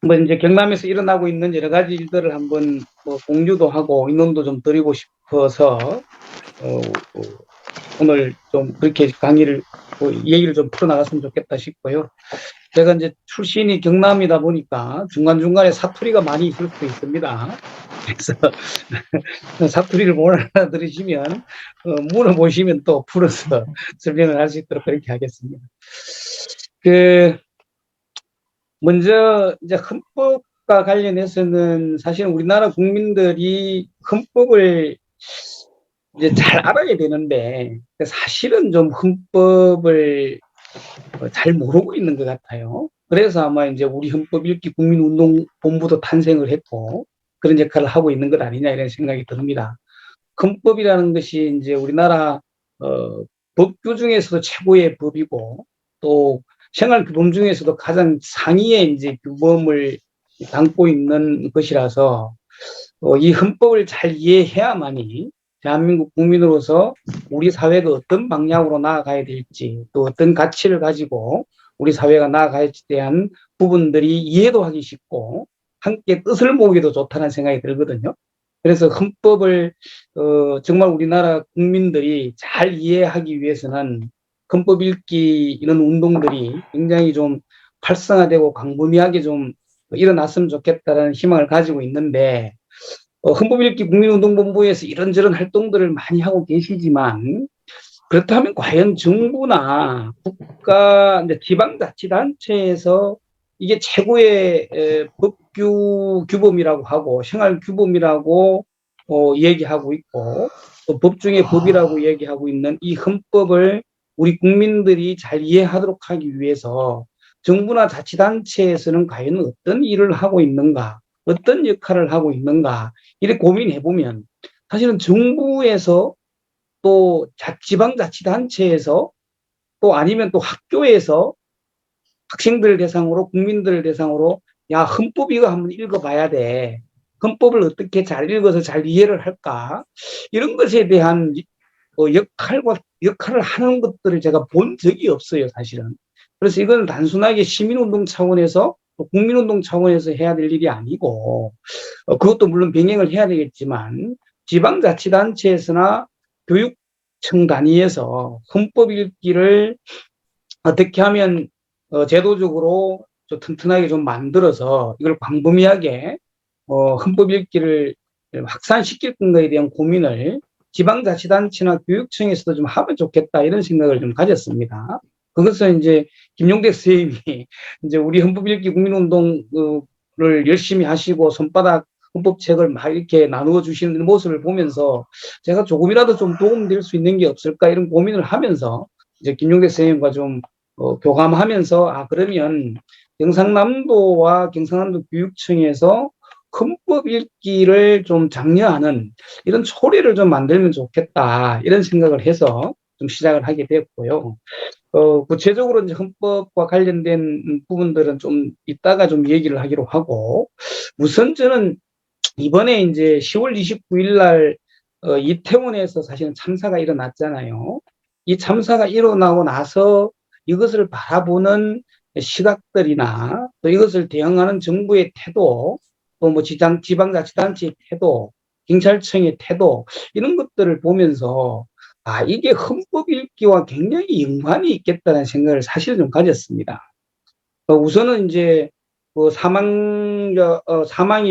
뭐 이제 경남에서 일어나고 있는 여러 가지 일들을 한번 뭐 공유도 하고 인원도 좀 드리고 싶어서 오늘 좀 그렇게 강의를 얘기를 좀 풀어나갔으면 좋겠다 싶고요. 제가 이제 출신이 경남이다 보니까 중간중간에 사투리가 많이 있을 수도 있습니다. 그래서 사투리를 못 알아들으시면 물어보시면 또 풀어서 설명을 할 수 있도록 그렇게 하겠습니다. 그 먼저 이제 헌법과 관련해서는 사실 우리나라 국민들이 헌법을 이제 잘 알아야 되는데 사실은 좀 헌법을 잘 모르고 있는 것 같아요. 그래서 아마 이제 우리 헌법 읽기 국민운동본부도 탄생을 했고 그런 역할을 하고 있는 것 아니냐 이런 생각이 듭니다. 헌법이라는 것이 이제 우리나라 법규 중에서도 최고의 법이고 또 생활규범 중에서도 가장 상위의 이제 규범을 담고 있는 것이라서 이 헌법을 잘 이해해야만이 대한민국 국민으로서 우리 사회가 어떤 방향으로 나아가야 될지 또 어떤 가치를 가지고 우리 사회가 나아갈지에 대한 부분들이 이해도 하기 쉽고 함께 뜻을 모으기도 좋다는 생각이 들거든요. 그래서 헌법을 정말 우리나라 국민들이 잘 이해하기 위해서는 헌법 읽기 이런 운동들이 굉장히 좀 활성화되고 광범위하게 좀 일어났으면 좋겠다는 희망을 가지고 있는데 헌법 읽기 국민운동본부에서 이런저런 활동들을 많이 하고 계시지만 그렇다면 과연 정부나 국가 지방자치단체에서 이게 최고의 법규 규범이라고 하고 생활 규범이라고 얘기하고 있고 또 법 중에 법이라고 얘기하고 있는 이 헌법을 우리 국민들이 잘 이해하도록 하기 위해서 정부나 자치단체에서는 과연 어떤 일을 하고 있는가, 어떤 역할을 하고 있는가 이렇게 고민해 보면 사실은 정부에서 또 지방자치단체에서 또 아니면 또 학교에서 학생들 대상으로 국민들 대상으로 야 헌법 이거 한번 읽어봐야 돼. 헌법을 어떻게 잘 읽어서 잘 이해를 할까? 이런 것에 대한 역할을 하는 것들을 제가 본 적이 없어요, 사실은. 그래서 이건 단순하게 시민운동 차원에서 국민운동 차원에서 해야 될 일이 아니고 그것도 물론 병행을 해야 되겠지만 지방자치단체에서나 교육청 단위에서 헌법 읽기를 어떻게 하면 제도적으로 좀 튼튼하게 좀 만들어서 이걸 광범위하게 헌법 읽기를 확산시킬 건가에 대한 고민을 지방자치단체나 교육청에서도 좀 하면 좋겠다 이런 생각을 좀 가졌습니다. 그것은 이제 김용대 선생님이 이제 우리 헌법 읽기 국민운동을 열심히 하시고 손바닥 헌법책을 막 이렇게 나누어 주시는 모습을 보면서 제가 조금이라도 좀 도움될 수 있는 게 없을까 이런 고민을 하면서 이제 김용대 선생님과 좀 교감하면서 그러면 경상남도와 경상남도 교육청에서 헌법 읽기를 좀 장려하는 이런 초리를 좀 만들면 좋겠다 이런 생각을 해서 좀 시작을 하게 되었고요. 구체적으로 이제 헌법과 관련된 부분들은 좀 이따가 좀 얘기를 하기로 하고 우선 저는 이번에 이제 10월 29일 날 이태원에서 사실은 참사가 일어났잖아요. 이 참사가 일어나고 나서 이것을 바라보는 시각들이나 또 이것을 대응하는 정부의 태도, 또 뭐 지방자치단체의 태도, 경찰청의 태도 이런 것들을 보면서 이게 헌법 읽기와 굉장히 연관이 있겠다는 생각을 사실 좀 가졌습니다. 우선은 이제 사망이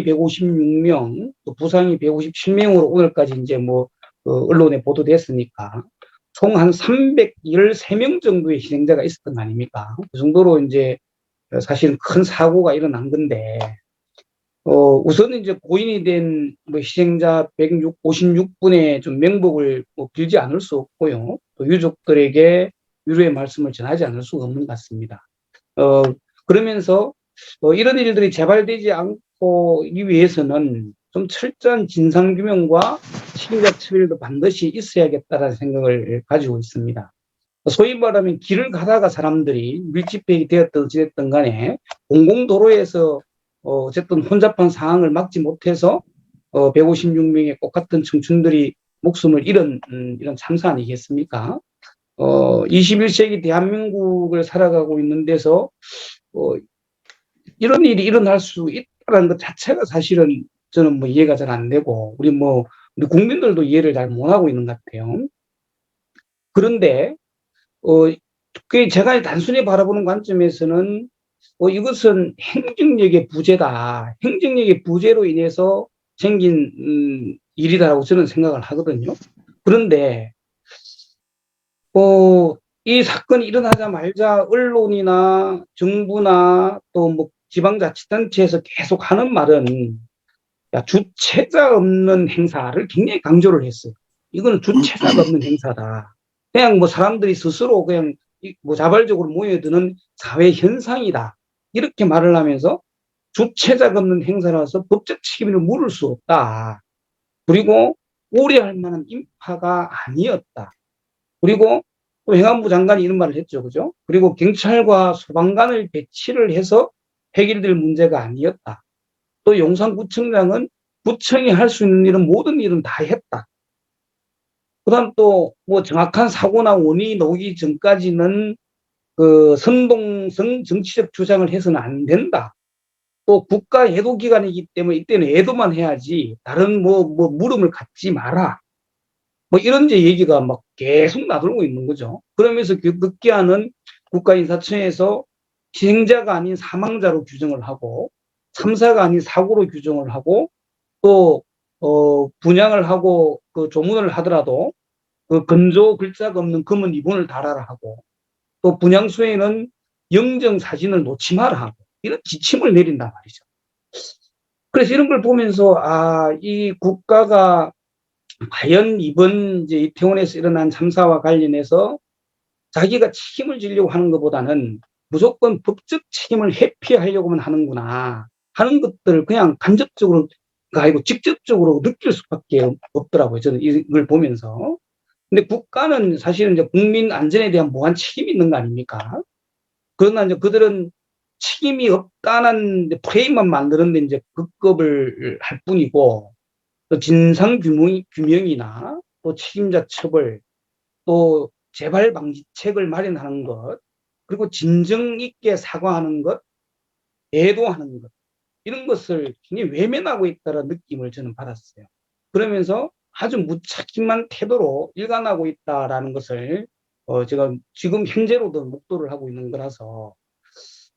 156명, 또 부상이 157명으로 오늘까지 이제 언론에 보도됐으니까 총 한 313명 정도의 희생자가 있었던 거 아닙니까? 그 정도로 이제 사실 큰 사고가 일어난 건데, 우선은 이제 고인이 된 희생자 156분의 좀 명복을 빌지 않을 수 없고요. 또 유족들에게 위로의 말씀을 전하지 않을 수가 없는 것 같습니다. 그러면서 이런 일들이 재발되지 않고 이 위해서는 좀 철저한 진상규명과 책임자 처벌도 반드시 있어야겠다는 생각을 가지고 있습니다. 소위 말하면 길을 가다가 사람들이 밀집해 되었든 어찌됐든 간에 공공도로에서 어쨌든 혼잡한 상황을 막지 못해서 156명의 똑같은 청춘들이 목숨을 잃은 이런 참사 아니겠습니까? 21세기 대한민국을 살아가고 있는 데서 이런 일이 일어날 수 있다는 것 자체가 사실은 저는 뭐 이해가 잘 안 되고, 우리 국민들도 이해를 잘 못하고 있는 것 같아요. 그런데, 어, 그 제가 단순히 바라보는 관점에서는, 이것은 행정력의 부재다. 행정력의 부재로 인해서 생긴, 일이다라고 저는 생각을 하거든요. 그런데, 이 사건이 일어나자마자 언론이나 정부나 또 뭐 지방자치단체에서 계속 하는 말은, 야, 주체자 없는 행사를 굉장히 강조를 했어요. 이거는 주체자가 없는 행사다. 그냥 뭐 사람들이 스스로 그냥 뭐 자발적으로 모여드는 사회 현상이다. 이렇게 말을 하면서 주체자가 없는 행사라서 법적 책임을 물을 수 없다. 그리고 우려할 만한 인파가 아니었다. 그리고 또 행안부 장관이 이런 말을 했죠. 그죠? 그리고 경찰과 소방관을 배치를 해서 해결될 문제가 아니었다. 또 용산구청장은 구청이 할 수 있는 일은 모든 일은 다 했다. 그다음 또 뭐 정확한 사고나 원인이 나오기 전까지는 그 선동성 정치적 주장을 해서는 안 된다. 또 국가 애도 기간이기 때문에 이때는 애도만 해야지 다른 뭐 물음을 갖지 마라. 뭐 이런 이제 얘기가 막 계속 나돌고 있는 거죠. 그러면서 급기야는 국가인사청에서 희생자가 아닌 사망자로 규정을 하고 참사가 아닌 사고로 규정을 하고 또 분양을 하고 그 조문을 하더라도 그 건조 글자가 없는 검은 리본을 달아라 하고 또 분양 수에는 영정 사진을 놓지 마라 하고 이런 지침을 내린단 말이죠. 그래서 이런 걸 보면서 이 국가가 과연 이번 이제 이태원에서 일어난 참사와 관련해서 자기가 책임을 지려고 하는 것보다는 무조건 법적 책임을 회피하려고만 하는구나 하는 것들을 그냥 간접적으로 아니고 직접적으로 느낄 수밖에 없더라고요. 저는 이걸 보면서. 근데 국가는 사실은 이제 국민 안전에 대한 무한 책임이 있는 거 아닙니까? 그러나 이제 그들은 책임이 없다는 프레임만 만드는데 이제 급급을 할 뿐이고 또 진상 규명이나 또 책임자 처벌 또 재발 방지책을 마련하는 것 그리고 진정 있게 사과하는 것, 애도하는 것 이런 것을 굉장히 외면하고 있다는 느낌을 저는 받았어요. 그러면서 아주 무책임한 태도로 일관하고 있다라는 것을 제가 지금 현재로도 목도를 하고 있는 거라서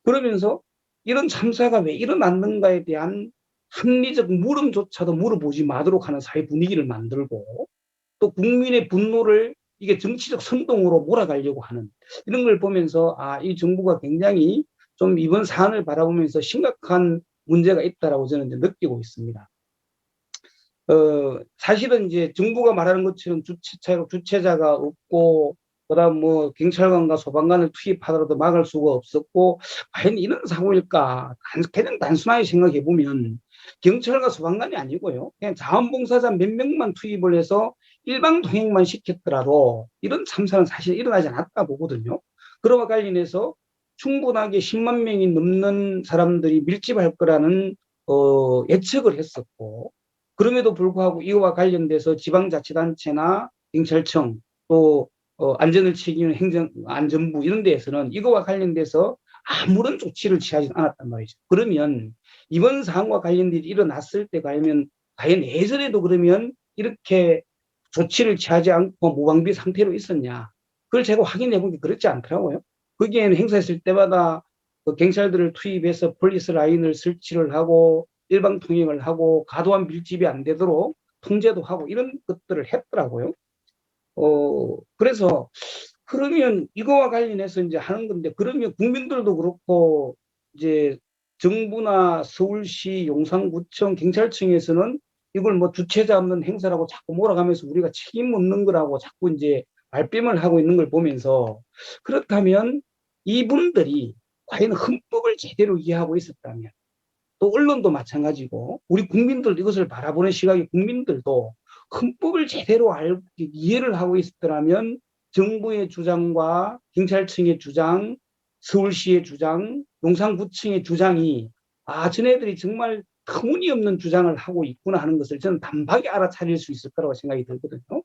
그러면서 이런 참사가 왜 일어났는가에 대한 합리적 물음조차도 물어보지 마도록 하는 사회 분위기를 만들고 또 국민의 분노를 이게 정치적 선동으로 몰아가려고 하는 이런 걸 보면서 이 정부가 굉장히 좀 이번 사안을 바라보면서 심각한 문제가 있다라고 저는 이제 느끼고 있습니다. 사실은 이제 정부가 말하는 것처럼 주체자가 없고 그다음 뭐 경찰관과 소방관을 투입하더라도 막을 수가 없었고 과연 이런 상황일까? 그냥 단순하게 생각해 보면 경찰과 소방관이 아니고요. 그냥 자원봉사자 몇 명만 투입을 해서 일방 통행만 시켰더라도 이런 참사는 사실 일어나지 않았다 보거든요. 그와 관련해서 충분하게 10만 명이 넘는 사람들이 밀집할 거라는 예측을 했었고 그럼에도 불구하고 이와 관련돼서 지방자치단체나 경찰청 또 안전을 책임지는 행정안전부 이런 데에서는 이거와 관련돼서 아무런 조치를 취하지 않았단 말이죠. 그러면 이번 사안과 관련된 일이 일어났을 때 과연 예전에도 그러면 이렇게 조치를 취하지 않고 무방비 상태로 있었냐. 그걸 제가 확인해 본 게 그렇지 않더라고요. 거기에는 행사했을 때마다 그 경찰들을 투입해서 폴리스 라인을 설치를 하고 일방 통행을 하고 과도한 밀집이 안 되도록 통제도 하고 이런 것들을 했더라고요. 그래서 그러면 이거와 관련해서 이제 하는 건데 그러면 국민들도 그렇고 이제 정부나 서울시, 용산구청, 경찰청에서는 이걸 뭐 주체자 없는 행사라고 자꾸 몰아가면서 우리가 책임 묻는 거라고 자꾸 이제 말씀을 하고 있는 걸 보면서 그렇다면 이분들이 과연 헌법을 제대로 이해하고 있었다면 또 언론도 마찬가지고 우리 국민들 이것을 바라보는 시각의 국민들도 헌법을 제대로 알고 이해를 하고 있었더라면 정부의 주장과 경찰청의 주장, 서울시의 주장, 용산구청의 주장이 쟤네들이 정말 터무니없는 주장을 하고 있구나 하는 것을 저는 단박에 알아차릴 수 있을 거라고 생각이 들거든요.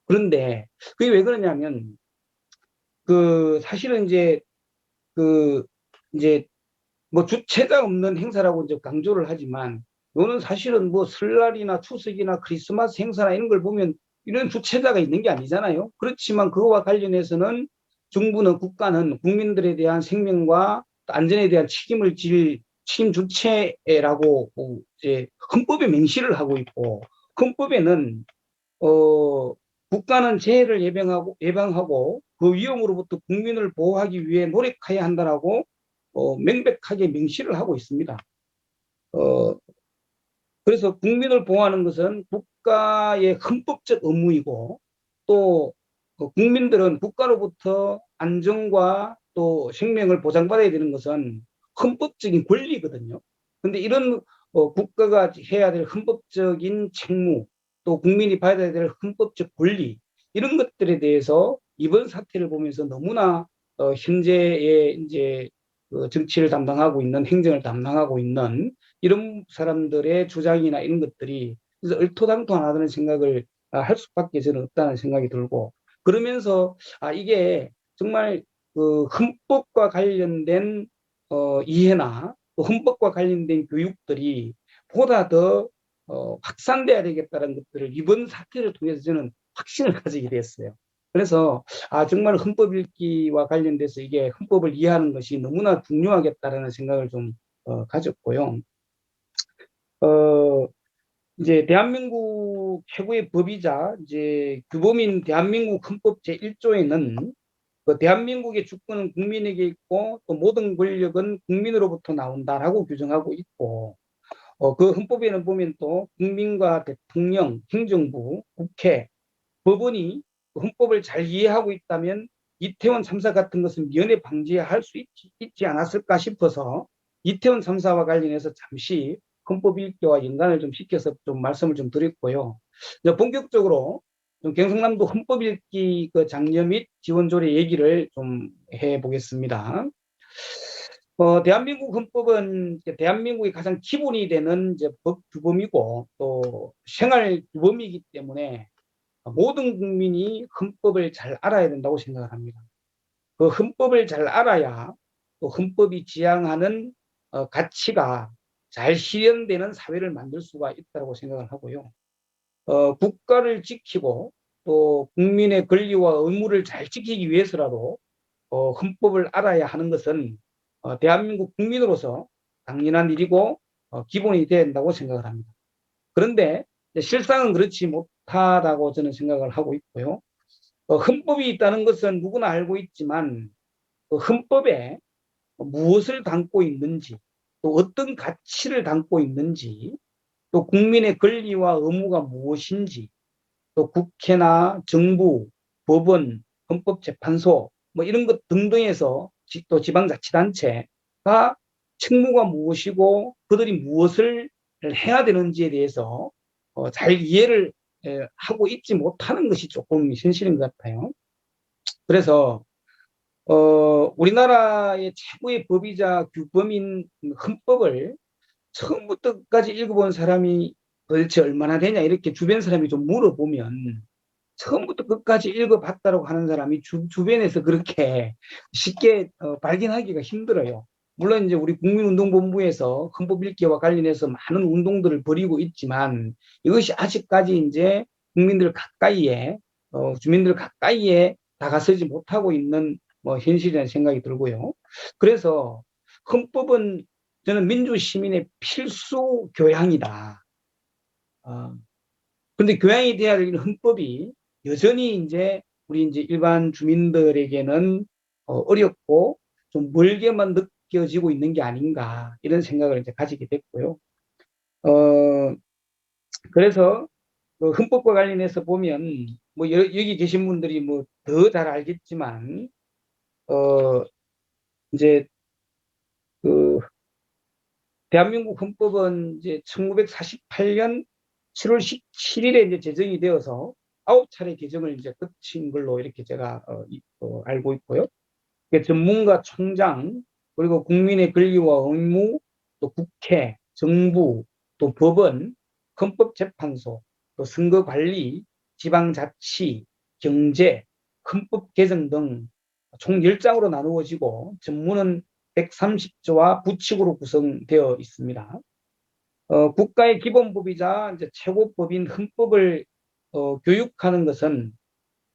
그런데 그게 왜 그러냐면 사실은 이제 그 이제 뭐 주체가 없는 행사라고 이제 강조를 하지만 이거는 사실은 뭐 설날이나 추석이나 크리스마스 행사나 이런 걸 보면 이런 주체자가 있는 게 아니잖아요. 그렇지만 그거와 관련해서는 정부는 국가는 국민들에 대한 생명과 안전에 대한 책임을 질 책임 주체라고 이제 헌법에 명시를 하고 있고 헌법에는 국가는 재해를 예방하고 그 위험으로부터 국민을 보호하기 위해 노력해야 한다라고 명백하게 명시를 하고 있습니다. 어, 그래서 국민을 보호하는 것은 국가의 헌법적 의무이고 또 국민들은 국가로부터 안전과 또 생명을 보장받아야 되는 것은 헌법적인 권리거든요. 그런데 이런 국가가 해야 될 헌법적인 책무 또 국민이 받아야 될 헌법적 권리 이런 것들에 대해서 이번 사태를 보면서 너무나 현재의 이제 정치를 담당하고 있는 행정을 담당하고 있는 이런 사람들의 주장이나 이런 것들이 그래서 얼토당토하다는 생각을 할 수밖에 저는 없다는 생각이 들고 그러면서 이게 정말 그 헌법과 관련된 이해나 또 헌법과 관련된 교육들이 보다 더 확산돼야 되겠다는 것들을 이번 사태를 통해서 저는 확신을 가지게 됐어요. 그래서 정말 헌법 읽기와 관련돼서 이게 헌법을 이해하는 것이 너무나 중요하겠다라는 생각을 좀 가졌고요. 어, 이제 대한민국 최고의 법이자 이제 규범인 대한민국 헌법 제1조에는 그 대한민국의 주권은 국민에게 있고 또 모든 권력은 국민으로부터 나온다라고 규정하고 있고 그 헌법에는 보면 또 국민과 대통령, 행정부, 국회, 법원이 그 헌법을 잘 이해하고 있다면 이태원 참사 같은 것은 면에 방지할 수 있지 않았을까 싶어서 이태원 참사와 관련해서 잠시 헌법 읽기와 연관을 좀 시켜서 좀 말씀을 좀 드렸고요. 본격적으로 좀 경상남도 헌법 읽기 그 장려 및 지원 조례 얘기를 좀 해보겠습니다. 대한민국 헌법은 대한민국의 가장 기본이 되는 이제 법 규범이고 또 생활 규범이기 때문에 모든 국민이 헌법을 잘 알아야 된다고 생각을 합니다. 그 헌법을 잘 알아야 또 헌법이 지향하는 가치가 잘 실현되는 사회를 만들 수가 있다고 생각을 하고요. 국가를 지키고 또 국민의 권리와 의무를 잘 지키기 위해서라도 헌법을 알아야 하는 것은 대한민국 국민으로서 당연한 일이고 기본이 돼야 된다고 생각을 합니다. 그런데 실상은 그렇지 못하다고 저는 생각을 하고 있고요. 헌법이 있다는 것은 누구나 알고 있지만 그 헌법에 무엇을 담고 있는지 또 어떤 가치를 담고 있는지 또 국민의 권리와 의무가 무엇인지 또 국회나 정부, 법원, 헌법재판소 뭐 이런 것 등등에서 또 지방자치단체가 책무가 무엇이고 그들이 무엇을 해야 되는지에 대해서 잘 이해를 하고 있지 못하는 것이 조금 현실인 것 같아요. 그래서 우리나라의 최고의 법이자 규범인 헌법을 처음부터 끝까지 읽어본 사람이 도대체 얼마나 되냐 이렇게 주변 사람이 좀 물어보면 처음부터 끝까지 읽어봤다고 하는 사람이 주변에서 그렇게 쉽게 발견하기가 힘들어요. 물론 이제 우리 국민운동본부에서 헌법 읽기와 관련해서 많은 운동들을 벌이고 있지만 이것이 아직까지 이제 국민들 가까이에 주민들 가까이에 다가서지 못하고 있는 현실이라는 생각이 들고요. 그래서 헌법은 저는 민주 시민의 필수 교양이다. 그런데 교양이 돼야 될 헌법이 여전히 이제 우리 이제 일반 주민들에게는 어렵고 좀 멀게만 느껴지고 있는 게 아닌가 이런 생각을 이제 가지게 됐고요. 어, 그래서 그 헌법과 관련해서 보면 뭐 여기 계신 분들이 뭐 더 잘 알겠지만 어, 이제 그 대한민국 헌법은 이제 1948년 7월 17일에 이제 제정이 되어서 9차례 개정을 이제 거친 걸로 이렇게 제가 알고 있고요. 전문가 총장, 그리고 국민의 권리와 의무, 또 국회, 정부, 또 법원, 헌법재판소, 또 선거관리, 지방자치, 경제, 헌법 개정 등 총 10장으로 나누어지고 전문은 130조와 부칙으로 구성되어 있습니다. 국가의 기본법이자 이제 최고법인 헌법을 교육하는 것은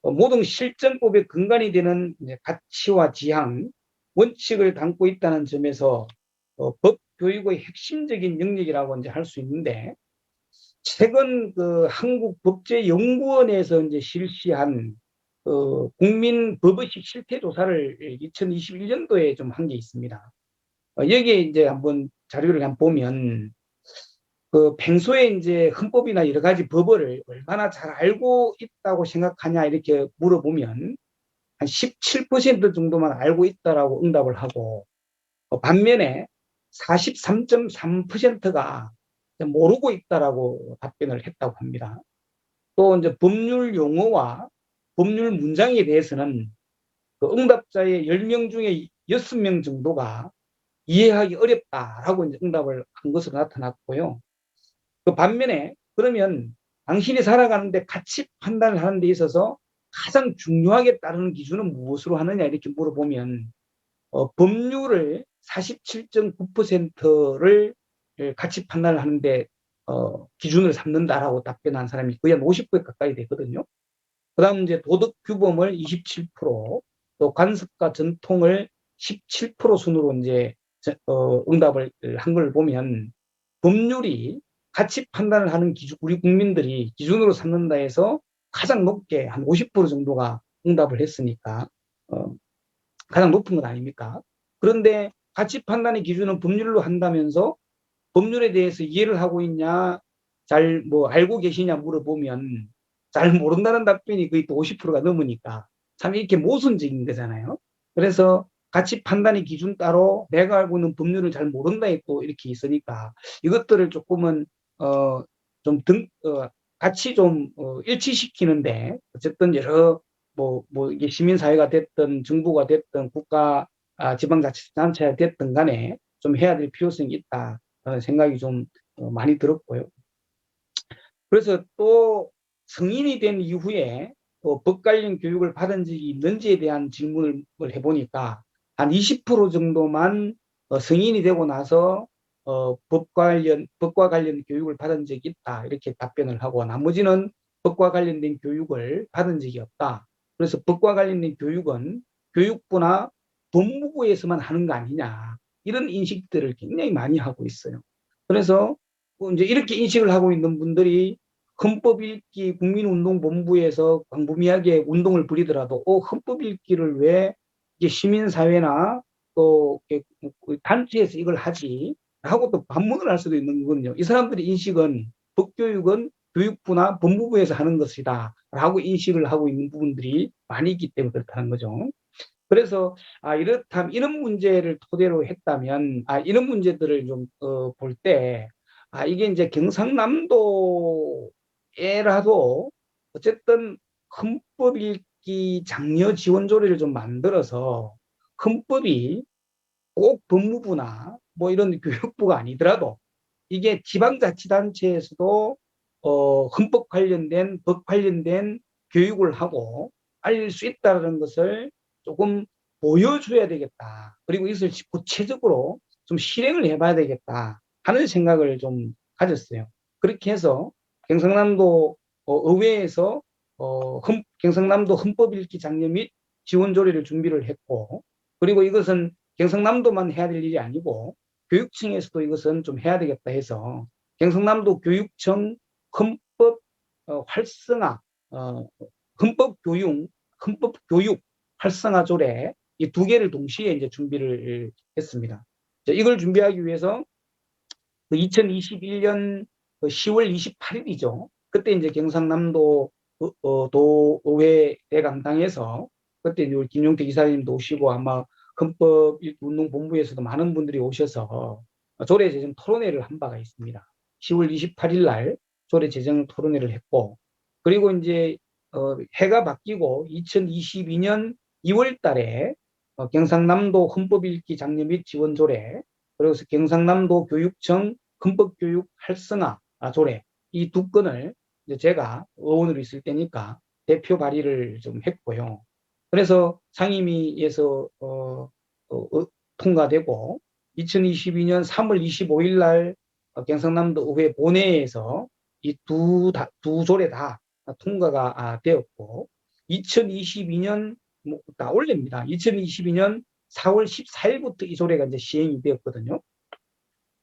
모든 실정법의 근간이 되는 이제 가치와 지향, 원칙을 담고 있다는 점에서 법 교육의 핵심적인 영역이라고 이제 할 수 있는데, 최근 그 한국법제연구원에서 이제 실시한 국민 법의식 실태 조사를 2021년도에 좀 한 게 있습니다. 여기에 이제 한번 자료를 한번 보면 그 평소에 이제 헌법이나 여러 가지 법을 얼마나 잘 알고 있다고 생각하냐 이렇게 물어보면 한 17% 정도만 알고 있다라고 응답을 하고, 반면에 43.3%가 모르고 있다라고 답변을 했다고 합니다. 또 이제 법률 용어와 법률 문장에 대해서는 그 응답자의 10명 중에 6명 정도가 이해하기 어렵다라고 이제 응답을 한 것으로 나타났고요. 그 반면에 그러면 당신이 살아가는데 가치 판단을 하는 데 있어서 가장 중요하게 따르는 기준은 무엇으로 하느냐 이렇게 물어보면 법률을 47.9%를 가치 판단을 하는데 기준을 삼는다라고 답변한 사람이 거의 한 50% 가까이 되거든요. 그다음 이제 도덕 규범을 27%, 또 관습과 전통을 17% 순으로 이제 응답을 한 걸 보면 법률이 가치 판단을 하는 기준, 우리 국민들이 기준으로 삼는다 해서 가장 높게 한 50% 정도가 응답을 했으니까 가장 높은 건 아닙니까? 그런데 가치 판단의 기준은 법률로 한다면서 법률에 대해서 이해를 하고 있냐, 잘 뭐 알고 계시냐 물어보면 잘 모른다는 답변이 거의 또 50%가 넘으니까 참 이렇게 모순적인 거잖아요. 그래서 가치 판단의 기준 따로 내가 알고 있는 법률을 잘 모른다에 또 이렇게 있으니까 이것들을 조금은 같이 좀 일치시키는데 어쨌든 여러 이게 시민사회가 됐든 정부가 됐든 국가 지방자치단체가 됐든 간에 좀 해야 될 필요성이 있다. 생각이 좀 많이 들었고요. 그래서 또 성인이 된 이후에 법 관련 교육을 받은 적이 있는지에 대한 질문을 해보니까 한 20% 정도만 성인이 되고 나서 법과 관련 교육을 받은 적이 있다 이렇게 답변을 하고, 나머지는 법과 관련된 교육을 받은 적이 없다. 그래서 법과 관련된 교육은 교육부나 법무부에서만 하는 거 아니냐 이런 인식들을 굉장히 많이 하고 있어요. 그래서 이제 이렇게 인식을 하고 있는 분들이 헌법 읽기 국민운동본부에서 광범위하게 운동을 벌이더라도 헌법 읽기를 왜 시민사회나 또 단체에서 이걸 하지 하고 또 반문을 할 수도 있는 거거든요. 이 사람들의 인식은 법교육은 교육부나 법무부에서 하는 것이다 라고 인식을 하고 있는 부분들이 많이 있기 때문에 그렇다는 거죠. 그래서 이렇다면 이런 문제를 토대로 했다면 이런 문제들을 좀 볼 때 이게 이제 경상남도에라도 어쨌든 헌법 읽기 장려 지원 조례를 좀 만들어서 헌법이 꼭 법무부나 뭐 이런 교육부가 아니더라도 이게 지방자치단체에서도 헌법 관련된 법 관련된 교육을 하고 알릴 수 있다는 것을 조금 보여줘야 되겠다. 그리고 이것을 구체적으로 좀 실행을 해봐야 되겠다 하는 생각을 좀 가졌어요. 그렇게 해서 경상남도 의회에서 경상남도 헌법 읽기 장려 및 지원 조례를 준비를 했고, 그리고 이것은 경상남도만 해야 될 일이 아니고 교육청에서도 이것은 좀 해야 되겠다 해서 경상남도 교육청 헌법 활성화 헌법교육 활성화 조례 이 두 개를 동시에 이제 준비를 했습니다. 이걸 준비하기 위해서 2021년 10월 28일이죠. 그때 이제 경상남도 도의회 대강당에서 그때 우리 김용태 이사님도 오시고 아마 헌법운동본부에서도 많은 분들이 오셔서 조례 제정 토론회를 한 바가 있습니다. 10월 28일 날 조례 제정 토론회를 했고, 그리고 이제 해가 바뀌고 2022년 2월 달에 경상남도 헌법 읽기 장려 및 지원 조례, 그리고 경상남도 교육청 헌법교육 활성화 조례 이 두 건을 이제 제가 의원으로 있을 때니까 대표 발의를 좀 했고요. 그래서 상임위에서 통과되고 2022년 3월 25일 날 경상남도 의회 본회의에서 이 두 조례 다 통과가 되었고 2022년 다 올립니다. 2022년 4월 14일부터 이 조례가 이제 시행이 되었거든요.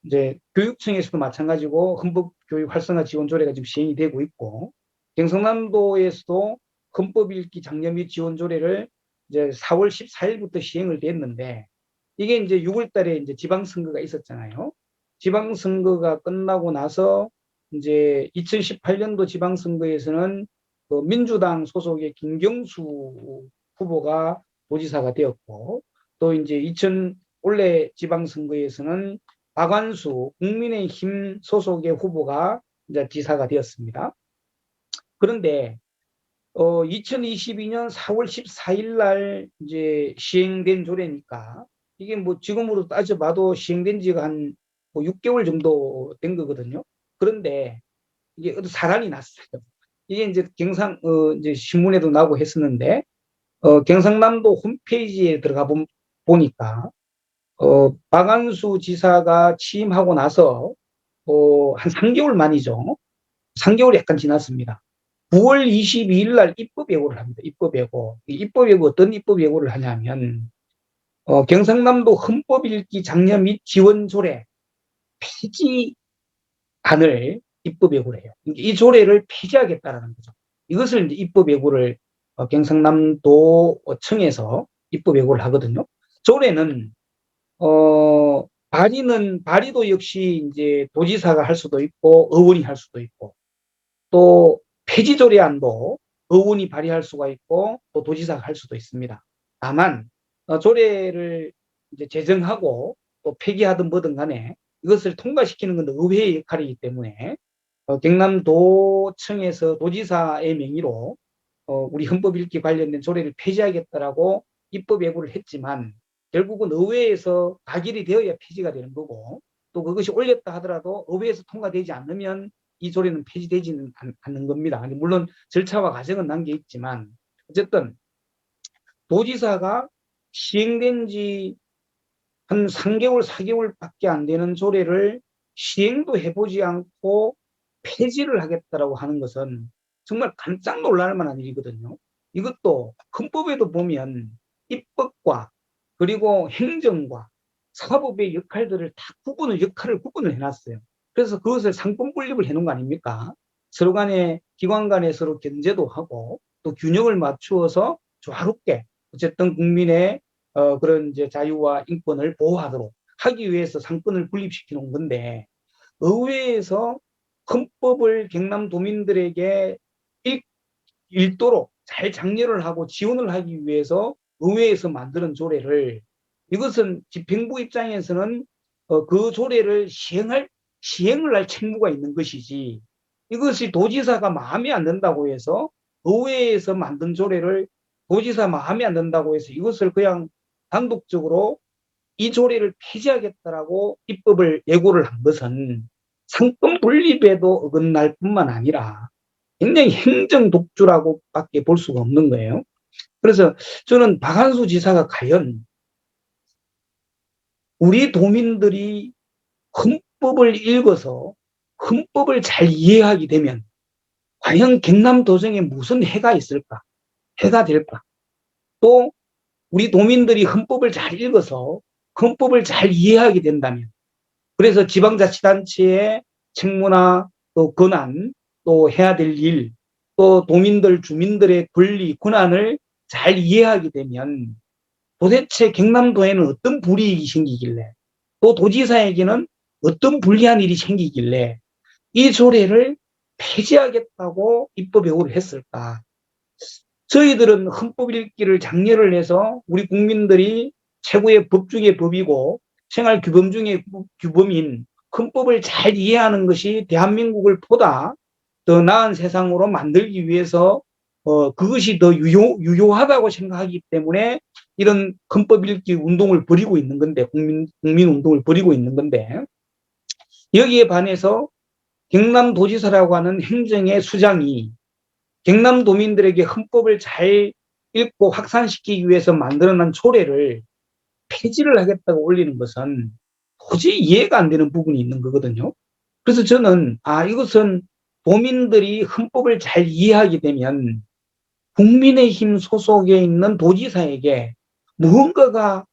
이제 교육청에서도 마찬가지고 헌법교육 활성화 지원 조례가 지금 시행이 되고 있고 경상남도에서도 헌법 읽기 장려 및 지원 조례를 이제 4월 14일부터 시행을 됐는데 이게 이제 6월 달에 이제 지방선거가 있었잖아요. 지방선거가 끝나고 나서 이제 2018년도 지방선거에서는 그 민주당 소속의 김경수 후보가 도지사가 되었고 또 이제 올해 지방선거에서는 박완수 국민의힘 소속의 후보가 이제 지사가 되었습니다. 그런데 2022년 4월 14일 날 이제 시행된 조례니까 이게 뭐 지금으로 따져봐도 시행된 지가 한 6개월 정도 된 거거든요. 그런데 이게 사단이 났어요. 이게 이제 이제 신문에도 나오고 했었는데 경상남도 홈페이지에 들어가 보니까 박완수 지사가 취임하고 나서 한 3개월 만이죠. 3개월이 약간 지났습니다. 9월 22일 날 입법 예고를 합니다. 입법 예고. 입법 예고 어떤 입법 예고를 하냐면 경상남도 헌법 읽기 장려 및 지원 조례 폐지안을 입법 예고를 해요. 이 조례를 폐지하겠다라는 거죠. 이것을 이제 입법 예고를 경상남도청에서 입법 예고를 하거든요. 조례는 발의도 역시 이제 도지사가 할 수도 있고 의원이 할 수도 있고 또 폐지조례안도 의원이 발의할 수가 있고 또 도지사가 할 수도 있습니다. 다만 조례를 이제 제정하고 또 폐기하든 뭐든 간에 이것을 통과시키는 건 의회의 역할이기 때문에 경남도청에서 도지사의 명의로 우리 헌법 읽기 관련된 조례를 폐지하겠다라고 입법 예고를 했지만 결국은 의회에서 가결이 되어야 폐지가 되는 거고 또 그것이 올렸다 하더라도 의회에서 통과되지 않으면 이 조례는 폐지되지는 않는 겁니다. 물론 절차와 과정은 남겨 있지만 어쨌든 도지사가 시행된 지 한 3개월, 4개월밖에 안 되는 조례를 시행도 해보지 않고 폐지를 하겠다라고 하는 것은 정말 깜짝 놀랄 만한 일이거든요. 이것도 헌법에도 보면 입법과 그리고 행정과 사법의 역할들을 다 역할을 구분을 해놨어요. 그래서 그것을 상권 분립을 해놓은 거 아닙니까? 서로 간에 기관 간에 서로 견제도 하고 또 균형을 맞추어서 조화롭게 어쨌든 국민의 그런 이제 자유와 인권을 보호하도록 하기 위해서 상권을 분립시켜 놓은 건데 의회에서 헌법을 경남도민들에게 읽도록 잘 장려를 하고 지원을 하기 위해서 의회에서 만드는 조례를 이것은 집행부 입장에서는 그 조례를 시행을 할 책무가 있는 것이지 이것이 도지사가 마음에 안 든다고 해서 의회에서 만든 조례를 도지사 마음에 안 든다고 해서 이것을 그냥 단독적으로 이 조례를 폐지하겠다라고 입법을 예고를 한 것은 상권 분립에도 어긋날 뿐만 아니라 굉장히 행정 독주라고밖에 볼 수가 없는 거예요. 그래서 저는 박한수 지사가 과연 우리 도민들이 헌법을 읽어서 헌법을 잘 이해하게 되면 과연 경남도정에 무슨 해가 있을까? 해가 될까? 또 우리 도민들이 헌법을 잘 읽어서 헌법을 잘 이해하게 된다면 그래서 지방자치단체의 책무나 또 권한 또 해야 될 일, 또 도민들, 주민들의 권리, 권한을 잘 이해하게 되면 도대체 경남도에는 어떤 불이익이 생기길래 또 도지사에게는 어떤 불리한 일이 생기길래 이 조례를 폐지하겠다고 입법 예고를 했을까? 저희들은 헌법 읽기를 장려를 해서 우리 국민들이 최고의 법 중의 법이고 생활 규범 중의 규범인 헌법을 잘 이해하는 것이 대한민국을 보다 더 나은 세상으로 만들기 위해서 그것이 더 유효하다고 생각하기 때문에 이런 헌법 읽기 운동을 벌이고 있는 건데 국민 운동을 벌이고 있는 건데 여기에 반해서 경남도지사라고 하는 행정의 수장이 경남도민들에게 헌법을 잘 읽고 확산시키기 위해서 만들어낸 조례를 폐지를 하겠다고 올리는 것은 도저히 이해가 안 되는 부분이 있는 거거든요. 그래서 저는 이것은 도민들이 헌법을 잘 이해하게 되면 국민의힘 소속에 있는 도지사에게 무언가가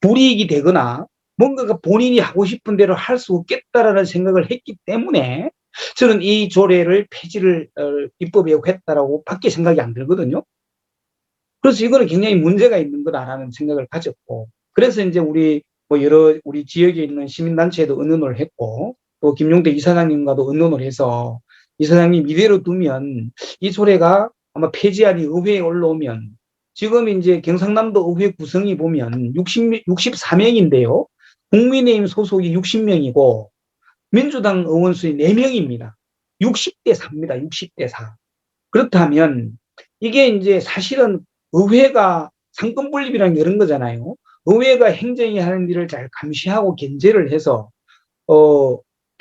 불이익이 되거나 뭔가가 본인이 하고 싶은 대로 할 수 없겠다라는 생각을 했기 때문에 저는 이 조례를 폐지를 입법에 했다라고 밖에 생각이 안 들거든요. 그래서 이거는 굉장히 문제가 있는 거다라는 생각을 가졌고, 그래서 이제 우리 지역에 있는 시민단체에도 의논을 했고, 또 김용태 이사장님과도 의논을 해서 이사장님 이대로 두면 이 조례가 아마 폐지안이 의회에 올라오면, 지금 이제 경상남도 의회 구성이 보면 64명인데요. 국민의힘 소속이 60명이고 민주당 의원 수이 4명입니다. 60대 4입니다. 60대 4. 그렇다면 이게 이제 사실은 의회가 상권 분립이라는 게 이런 거잖아요. 의회가 행정이 하는 일을 잘 감시하고 견제를 해서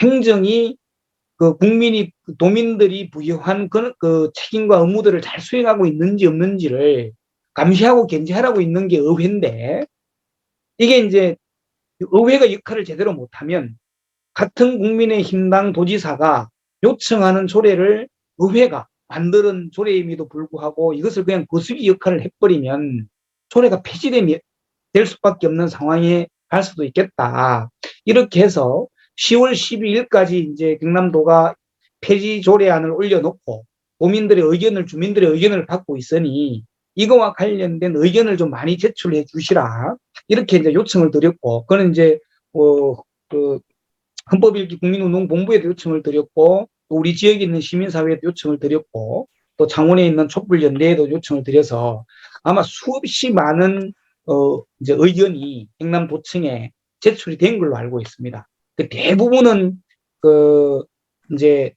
행정이 도민들이 부여한 그 책임과 의무들을 잘 수행하고 있는지 없는지를 감시하고 견제하라고 있는 게 의회인데, 이게 이제 의회가 역할을 제대로 못하면 같은 국민의힘당 도지사가 요청하는 조례를 의회가 만드는 조례임에도 불구하고 이것을 그냥 거수기 역할을 해버리면 조례가 폐지될 수밖에 없는 상황에 갈 수도 있겠다. 이렇게 해서 10월 12일까지 이제 경남도가 폐지 조례안을 올려놓고 주민들의 의견을 받고 있으니 이거와 관련된 의견을 좀 많이 제출해 주시라. 이렇게 이제 요청을 드렸고, 그거는 이제 그 헌법일기 국민운동본부에도 요청을 드렸고, 또 우리 지역에 있는 시민사회에도 요청을 드렸고, 또 창원에 있는 촛불연대에도 요청을 드려서 아마 수없이 많은 이제 의견이 경남도청에 제출이 된 걸로 알고 있습니다. 그 대부분은 이제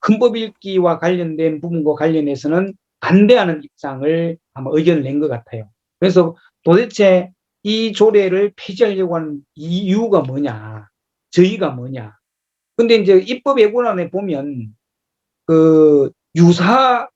헌법일기와 관련된 부분과 관련해서는 반대하는 입장을 아마 의견을 낸 것 같아요. 그래서 도대체 이 조례를 폐지하려고 하는 이유가 뭐냐, 저희가 뭐냐. 근데 이제 입법예고란에 보면 유사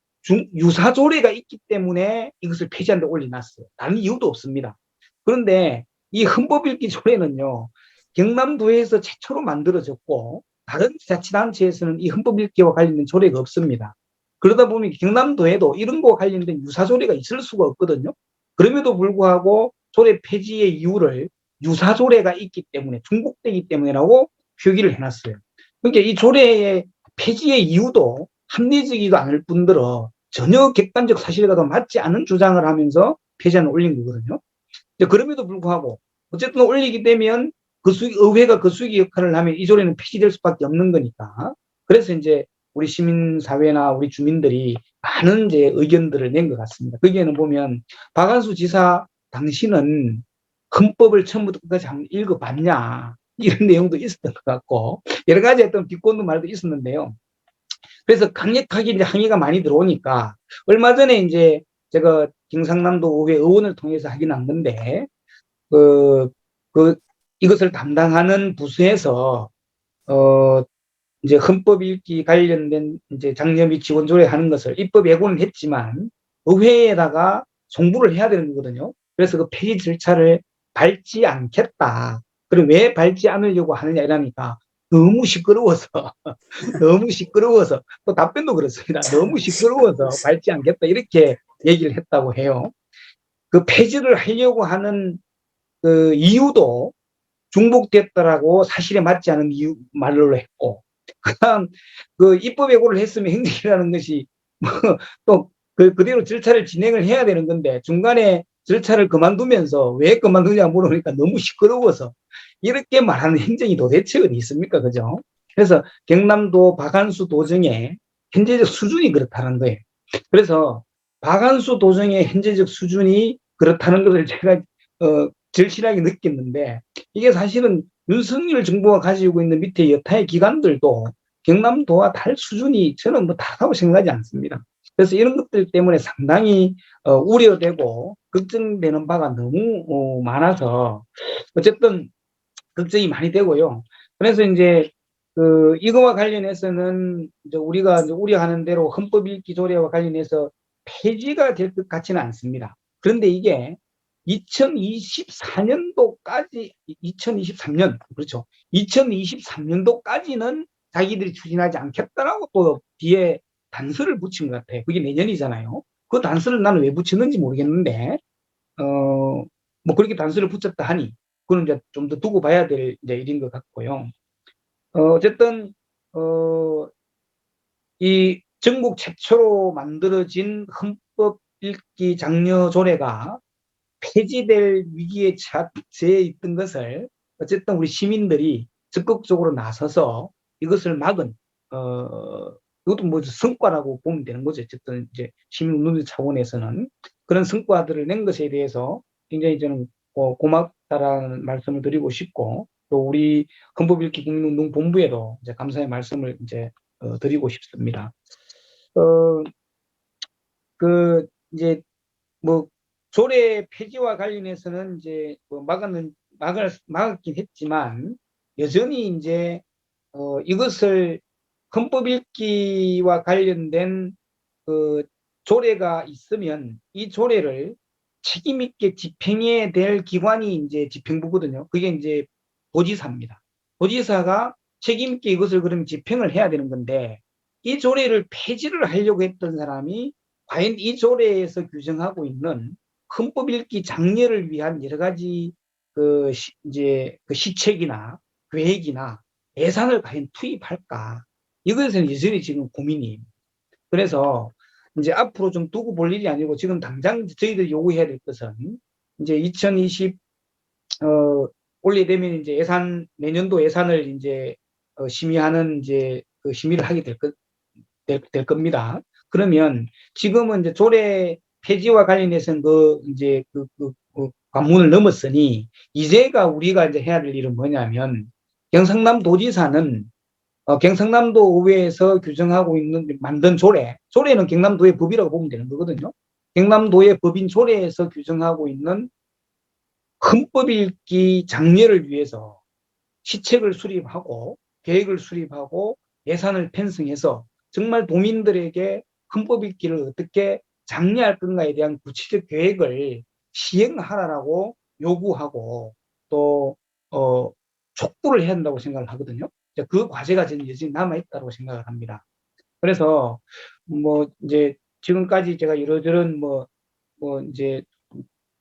조례가 있기 때문에 이것을 폐지한다고 올려놨어요. 다른 이유도 없습니다. 그런데 이 헌법일기 조례는요, 경남도에서 최초로 만들어졌고 다른 자치단체에서는 이 헌법일기와 관련된 조례가 없습니다. 그러다 보면 경남도에도 이런 거와 관련된 유사 조례가 있을 수가 없거든요. 그럼에도 불구하고 조례 폐지의 이유를 유사 조례가 있기 때문에, 중복되기 때문이라고 표기를 해놨어요. 그러니까 이 조례의 폐지의 이유도 합리적이지도 않을 뿐더러 전혀 객관적 사실과도 맞지 않은 주장을 하면서 폐지안을 올린 거거든요. 그럼에도 불구하고 어쨌든 올리게 되면 의회가 거수기 역할을 하면 이 조례는 폐지될 수밖에 없는 거니까. 그래서 이제 우리 시민사회나 우리 주민들이 많은 이제 의견들을 낸 것 같습니다. 거기에는 보면 박한수 지사 당신은 헌법을 처음부터 끝까지 한번 읽어봤냐, 이런 내용도 있었던 것 같고 여러 가지 어떤 비꼰도 말도 있었는데요. 그래서 강력하게 이제 항의가 많이 들어오니까 얼마 전에 이제 제가 경상남도 의회 의원을 통해서 하긴 한 건데 이것을 담당하는 부서에서 이제 헌법 읽기 관련된 이제 장려비 지원 조례 하는 것을 입법 예고는 했지만 의회에다가 송부를 해야 되는 거거든요. 그래서 그 폐기 절차를 밟지 않겠다. 그리고 왜 밟지 않으려고 하느냐 이러니까 너무 시끄러워서 너무 시끄러워서, 또 답변도 그렇습니다. 너무 시끄러워서 밟지 않겠다 이렇게 얘기를 했다고 해요. 그 폐지를 하려고 하는 그 이유도 중복됐다라고 사실에 맞지 않은 이유 말로 했고, 그다음 입법 예고를 했으면 행정이라는 것이 또 그대로 절차를 진행을 해야 되는 건데 중간에 절차를 그만두면서 왜 그만두냐 물어보니까 너무 시끄러워서, 이렇게 말하는 행정이 도대체 어디 있습니까? 그죠? 그래서 경남도 박한수 도정의 현재적 수준이 그렇다는 거예요. 그래서 박한수 도정의 현재적 수준이 그렇다는 것을 제가 절실하게 느꼈는데, 이게 사실은 윤석열 정부가 가지고 있는 밑에 여타의 기관들도 경남도와 다를 수준이 저는 다르다고 생각하지 않습니다. 그래서 이런 것들 때문에 상당히 우려되고 걱정되는 바가 너무 많아서 어쨌든 걱정이 많이 되고요. 그래서 이제 이거와 관련해서는 이제 우리가 이제 우려하는 대로 헌법 읽기 조례와 관련해서 폐지가 될 것 같지는 않습니다. 그런데 이게 2024년도까지 2023년 그렇죠. 2023년도까지는 자기들이 추진하지 않겠다라고 또 뒤에 단서를 붙인 것 같아요. 그게 내년이잖아요. 그 단서를 나는 왜 붙였는지 모르겠는데 뭐 그렇게 단서를 붙였다 하니 그건 이제 좀 더 두고 봐야 될 이제 일인 것 같고요. 어쨌든 이 전국 최초로 만들어진 헌법 읽기 장려 조례가 폐지될 위기에 처해 있던 것을 어쨌든 우리 시민들이 적극적으로 나서서 이것을 막은 이것도 뭐 성과라고 보면 되는 거죠. 어쨌든 이제 시민운동 차원에서는 그런 성과들을 낸 것에 대해서 굉장히 저는 고맙다라는 말씀을 드리고 싶고 또 우리 헌법읽기 국민운동본부에도 이제 감사의 말씀을 이제 드리고 싶습니다. 그 이제 뭐 조례 폐지와 관련해서는 이제 뭐 막았긴 했지만 여전히 이제 이것을 헌법 읽기와 관련된 그 조례가 있으면 이 조례를 책임 있게 집행해야 될 기관이 이제 집행부거든요. 그게 이제 도지사입니다. 도지사가 책임 있게 이것을 그럼 집행을 해야 되는 건데 이 조례를 폐지를 하려고 했던 사람이 과연 이 조례에서 규정하고 있는 헌법 읽기 장려를 위한 여러 가지 이제 시책이나 계획이나 예산을 과연 투입할까? 이것은 여전히 지금 고민이에요. 그래서 이제 앞으로 좀 두고 볼 일이 아니고 지금 당장 저희들이 요구해야 될 것은 이제 2020 올해 되면 이제 내년도 예산을 이제 심의하는 이제 심의를 하게 될 겁니다. 그러면 지금은 이제 조례 폐지와 관련해서는 이제 관문을 넘었으니 이제가 우리가 이제 해야 될 일은 뭐냐면 경상남 도지사는 경상남도 의회에서 규정하고 있는 만든 조례는 경남도의 법이라고 보면 되는 거거든요. 경남도의 법인 조례에서 규정하고 있는 헌법 읽기 장려를 위해서 시책을 수립하고 계획을 수립하고 예산을 편성해서 정말 도민들에게 헌법 읽기를 어떻게 장려할 건가에 대한 구체적 계획을 시행하라고 요구하고 또 촉구를 해야 한다고 생각을 하거든요. 그 과제가 저는 여전히 남아있다고 생각을 합니다. 그래서 뭐 이제 지금까지 제가 이러저런 뭐 이제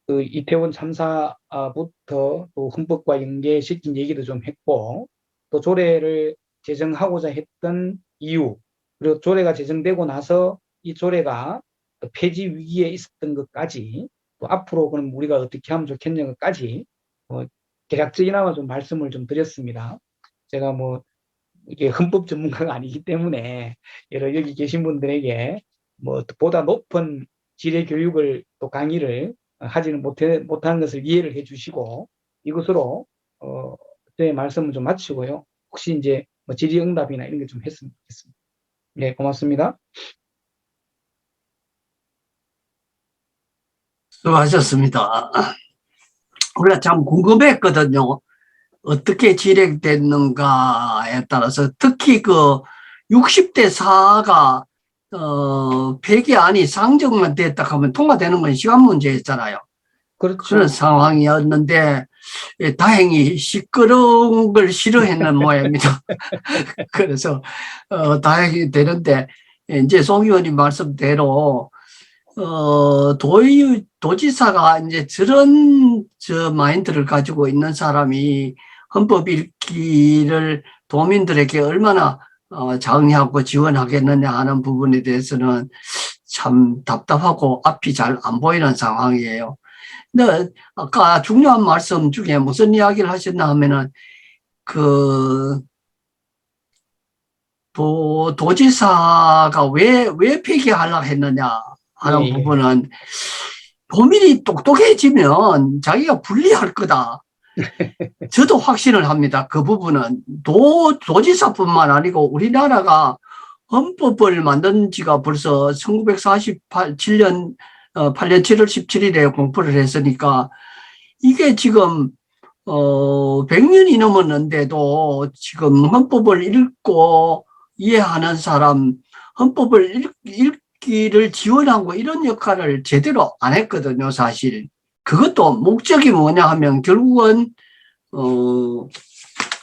이태원 참사부터 또 헌법과 연계시킨 얘기도 좀 했고 또 조례를 제정하고자 했던 이유 그리고 조례가 제정되고 나서 이 조례가 폐지 위기에 있었던 것까지 또 앞으로 그럼 우리가 어떻게 하면 좋겠냐까지 대략적이나마 좀 말씀을 좀 드렸습니다. 제가 뭐 이게 헌법 전문가가 아니기 때문에 여기 계신 분들에게 뭐 보다 높은 질의 교육을 또 강의를 하지는 못한 것을 이해를 해주시고 이것으로 제 말씀을 좀 마치고요. 혹시 이제 뭐 질의응답이나 이런 게 좀 했으면 좋겠습니다. 네, 고맙습니다. 수고하셨습니다. 우리가 참 궁금했거든요. 어떻게 진행됐는가에 따라서 특히 60대 4가 폐기안이 상정만 됐다 하면 통과되는 건 시간 문제였잖아요. 그렇죠. 그런 상황이었는데 다행히 시끄러운 걸 싫어했는 모양입니다. 그래서 다행히 되는데 이제 송 의원님 말씀대로 도지사가 이제 저런 마인드를 가지고 있는 사람이 헌법 읽기를 도민들에게 얼마나 장려하고 지원하겠느냐 하는 부분에 대해서는 참 답답하고 앞이 잘 안 보이는 상황이에요. 근데 아까 중요한 말씀 중에 무슨 이야기를 하셨나 하면은 도지사가 왜 폐기하려고 했느냐 하는 부분은 도민이 똑똑해지면 자기가 불리할 거다. 저도 확신을 합니다. 그 부분은 도지사뿐만 아니고 우리나라가 헌법을 만든 지가 벌써 1947년 8년 7월 17일에 공포를 했으니까 이게 지금 100년이 넘었는데도 지금 헌법을 읽고 이해하는 사람, 헌법을 읽기를 지원하고 이런 역할을 제대로 안 했거든요, 사실. 그것도 목적이 뭐냐 하면 결국은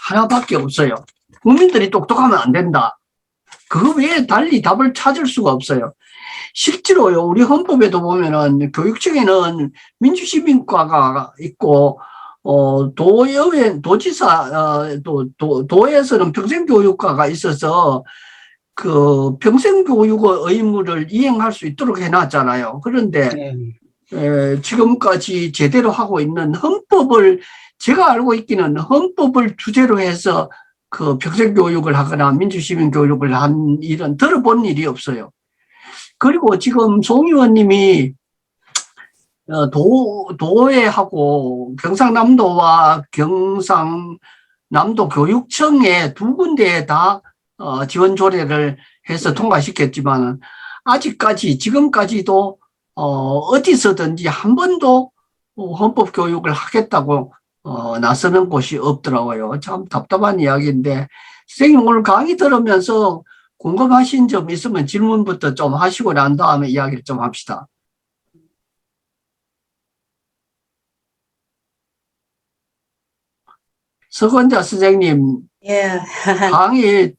하나밖에 없어요. 국민들이 똑똑하면 안 된다. 그거 외에 달리 답을 찾을 수가 없어요. 실제로요, 우리 헌법에도 보면은 교육청에는 민주시민과가 있고, 도의회, 도지사, 도에서는 평생교육과가 있어서 그 평생교육의 의무를 이행할 수 있도록 해놨잖아요. 그런데 지금까지 제대로 하고 있는 헌법을, 제가 알고 있기는 헌법을 주제로 해서 그 평생교육을 하거나 민주시민교육을 한 일은 들어본 일이 없어요. 그리고 지금 송 의원님이 도의하고 경상남도와 경상남도 교육청에 두 군데에 다 지원 조례를 해서 통과시켰지만 아직까지 지금까지도 어디서든지 한 번도 헌법 교육을 하겠다고 나서는 곳이 없더라고요. 참 답답한 이야기인데, 선생님 오늘 강의 들으면서 궁금하신 점 있으면 질문부터 좀 하시고 난 다음에 이야기를 좀 합시다. 석원자 선생님, 예. 강의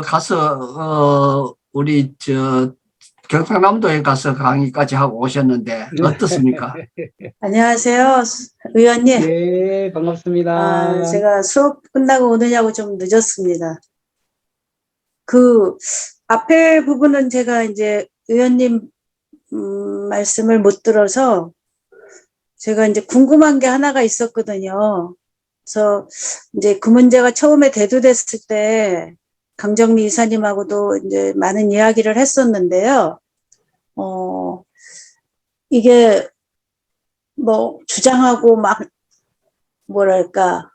가서 우리 경상남도에 가서 강의까지 하고 오셨는데 어떻습니까? 안녕하세요, 의원님. 네, 반갑습니다. 제가 수업 끝나고 오느냐고 좀 늦었습니다. 그 앞에 부분은 제가 이제 의원님 말씀을 못 들어서 제가 이제 궁금한 게 하나가 있었거든요. 그래서 이제 그 문제가 처음에 대두됐을 때 강정미 이사님하고도 이제 많은 이야기를 했었는데요. 이게 뭐 주장하고 막 뭐랄까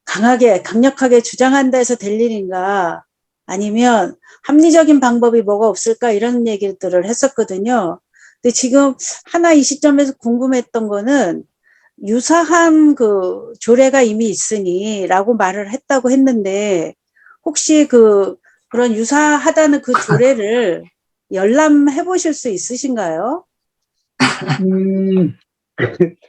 강력하게 주장한다 해서 될 일인가, 아니면 합리적인 방법이 뭐가 없을까, 이런 얘기들을 했었거든요. 근데 지금 하나 이 시점에서 궁금했던 거는 유사한 그 조례가 이미 있으니 라고 말을 했다고 했는데, 혹시 그런 유사하다는 그 조례를 열람해 보실 수 있으신가요?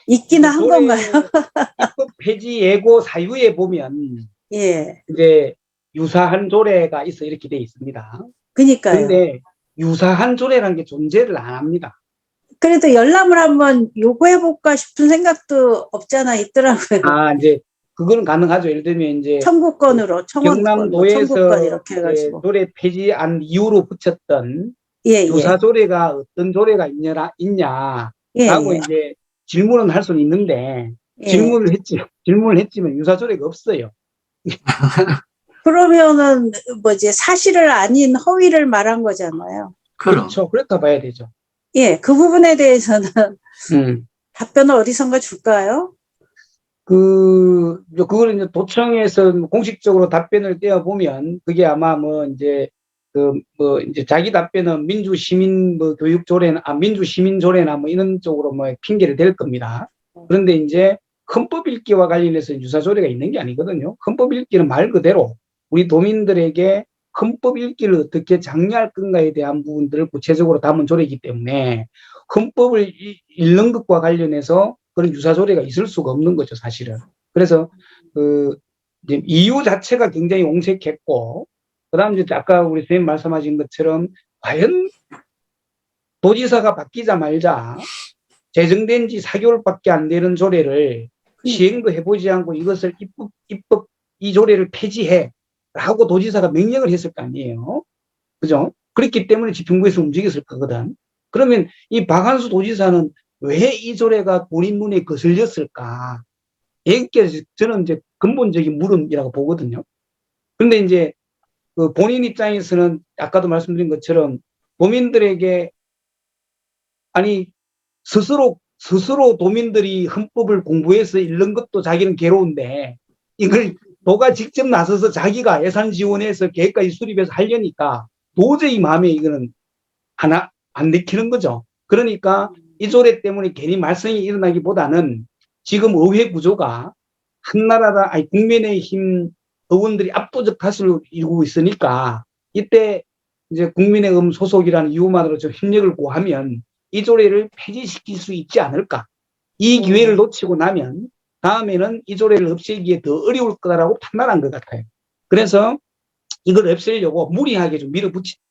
있기는 한 건가요? 입법 폐지 예고 사유에 보면 예. 이제 유사한 조례가 있어 이렇게 돼 있습니다. 그러니까요. 그런데 유사한 조례라는 게 존재를 안 합니다. 그래도 열람을 한번 요구해볼까 싶은 생각도 없잖아 있더라고요. 이제 그거는 가능하죠. 예를 들면 이제 청구권으로, 청원권, 경남도에서 청구권 이렇게 해가지고. 조례 폐지안 이후로 붙였던 예, 유사 예. 조례가 어떤 조례가 있냐라고 예, 예. 이제 질문은 할 수는 있는데, 예. 질문을 했지만 유사 조례가 없어요. 그러면은 뭐지, 사실을 아닌 허위를 말한 거잖아요. 그렇죠. 그렇다 봐야 되죠. 예, 그 부분에 대해서는 답변을 어디선가 줄까요? 그걸 이제 도청에서 공식적으로 답변을 떼어보면, 그게 아마 이제 이제 자기 답변은 교육조례나, 민주시민조례나 이런 쪽으로 핑계를 댈 겁니다. 그런데 이제 헌법 읽기와 관련해서 유사조례가 있는 게 아니거든요. 헌법 읽기는 말 그대로 우리 도민들에게 헌법 읽기를 어떻게 장려할 건가에 대한 부분들을 구체적으로 담은 조례이기 때문에 헌법을 읽는 것과 관련해서 그런 유사조례가 있을 수가 없는 거죠, 사실은. 그래서 이제 이유 자체가 굉장히 옹색했고, 그다음 이제 아까 우리 선생님 말씀하신 것처럼 과연 도지사가 바뀌자마자 제정된 지 4개월밖에 안 되는 조례를 시행도 해보지 않고 이것을 이 조례를 폐지해라고 도지사가 명령을 했을 거 아니에요. 그죠? 그렇기 때문에 집행부에서 움직였을 거거든. 그러면 이 박한수 도지사는 왜 이 조례가 본인 눈에 거슬렸을까? 이게 저는 이제 근본적인 물음이라고 보거든요. 그런데 이제 그 본인 입장에서는 아까도 말씀드린 것처럼 도민들에게, 아니 스스로 도민들이 헌법을 공부해서 읽는 것도 자기는 괴로운데 이걸 도가 직접 나서서 자기가 예산 지원해서 계획까지 수립해서 하려니까 도저히 마음에 이거는 하나 안 내키는 거죠. 그러니까 이 조례 때문에 괜히 말썽이 일어나기보다는 지금 의회 구조가 한나라당, 국민의힘 의원들이 압도적 다수를 이루고 있으니까 이때 이제 국민의힘 소속이라는 이유만으로 좀 협력을 구하면 이 조례를 폐지시킬 수 있지 않을까, 이 기회를 놓치고 나면 다음에는 이 조례를 없애기에 더 어려울 거다라고 판단한 것 같아요. 그래서 이걸 없애려고 무리하게 좀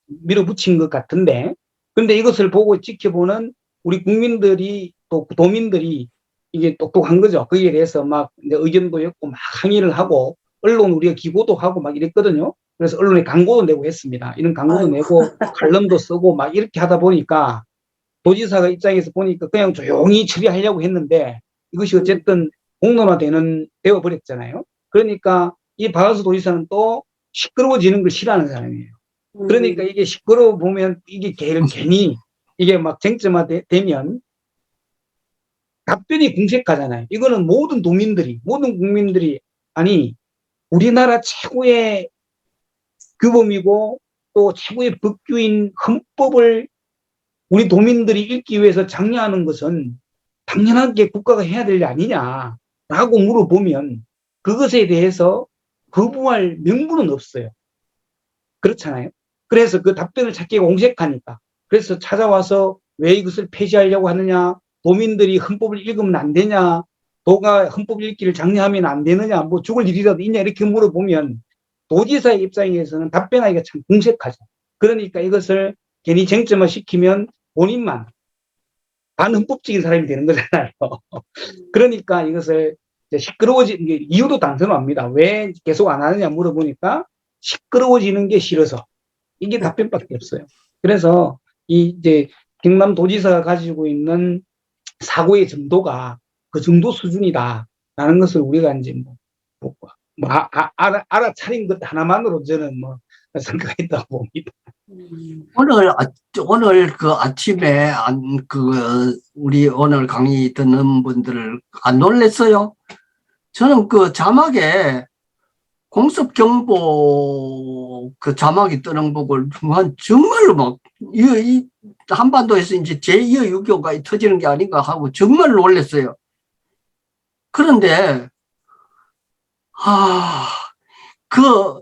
밀어붙인 것 같은데, 근데 이것을 보고 지켜보는 우리 국민들이 또 도민들이 이게 똑똑한 거죠. 거기에 대해서 막 의견도 였고 막 항의를 하고 언론 우리가 기고도 하고 막 이랬거든요. 그래서 언론에 광고도 내고 했습니다. 이런 광고도 아이고. 내고 칼럼도 쓰고 막 이렇게 하다 보니까 도지사가 입장에서 보니까 그냥 조용히 처리하려고 했는데 이것이 어쨌든 되어 버렸잖아요. 그러니까 이 박한수 도지사는 또 시끄러워지는 걸 싫어하는 사람이에요. 그러니까 이게 시끄러워 보면 이게 괜히 이게 막 쟁점화되면 답변이 궁색하잖아요. 이거는 모든 국민들이 아니 우리나라 최고의 규범이고 또 최고의 법규인 헌법을 우리 도민들이 읽기 위해서 장려하는 것은 당연하게 국가가 해야 될 일 아니냐라고 물어보면 그것에 대해서 거부할 명분은 없어요. 그렇잖아요. 그래서 그 답변을 찾기가 옹색하니까. 그래서 찾아와서 왜 이것을 폐지하려고 하느냐, 도민들이 헌법을 읽으면 안 되냐, 도가 헌법 읽기를 장려하면 안 되느냐, 뭐 죽을 일이라도 있냐 이렇게 물어보면 도지사의 입장에서는 답변하기가 참 궁색하죠. 그러니까 이것을 괜히 쟁점화 시키면 본인만 반헌법적인 사람이 되는 거잖아요. 그러니까 이것을 시끄러워지는 게 이유도 단순합니다. 왜 계속 안 하느냐 물어보니까 시끄러워지는 게 싫어서 이게 답변밖에 없어요. 그래서 이제 경남 도지사가 가지고 있는 사고의 정도가 그 정도 수준이다라는 것을 우리가 이제 알아차린 것 하나만으로 저는 성과했다고 봅니다. 오늘 그 아침에 우리 오늘 강의 듣는 분들을 안 놀랬어요? 저는 그 자막에 공습경보 그 자막이 뜨는 거 보고 정말로 막 이 한반도에서 이제 제2의 6.25가 터지는 게 아닌가 하고 정말 놀랐어요. 그런데 그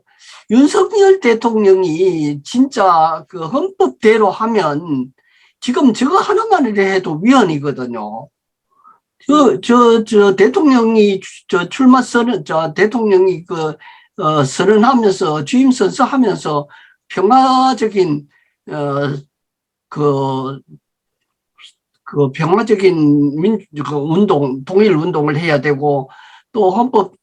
윤석열 대통령이 진짜 그 헌법대로 하면 지금 저거 하나만 해도 위헌이거든요. 대통령이 대통령이 선언하면서 취임 선서하면서 평화적인 평화적인 운동, 통일 운동을 해야 되고 또 헌법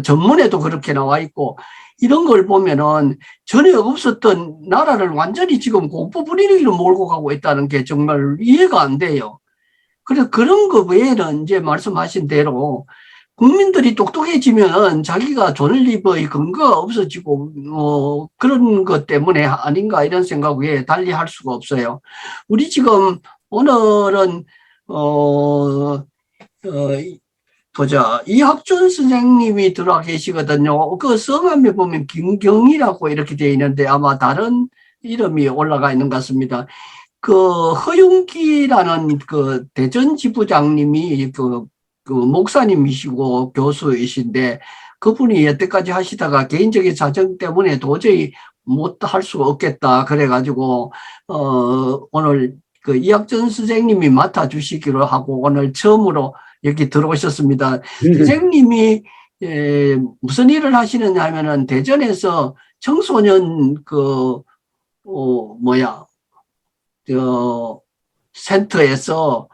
전문에도 그렇게 나와 있고 이런 걸 보면은 전에 없었던 나라를 완전히 지금 공포 분위기로 몰고 가고 있다는 게 정말 이해가 안 돼요. 그래서 그런 거 외에는 이제 말씀하신 대로 국민들이 똑똑해지면 자기가 존립의 근거가 없어지고 그런 것 때문에 아닌가 이런 생각 외에 달리 할 수가 없어요. 우리 지금 오늘은 이학준 선생님이 들어와 계시거든요. 그 성함에 보면 김경이라고 이렇게 되어 있는데 아마 다른 이름이 올라가 있는 것 같습니다. 그 허윤기라는 그 대전 지부장님이 그 목사님이시고 교수이신데 그분이 여태까지 하시다가 개인적인 사정 때문에 도저히 못 할 수가 없겠다 그래가지고 오늘 그 이학준 선생님이 맡아주시기로 하고 오늘 처음으로 여기 들어오셨습니다. 선생님이 무슨 일을 하시느냐 하면은 대전에서 청소년 센터에서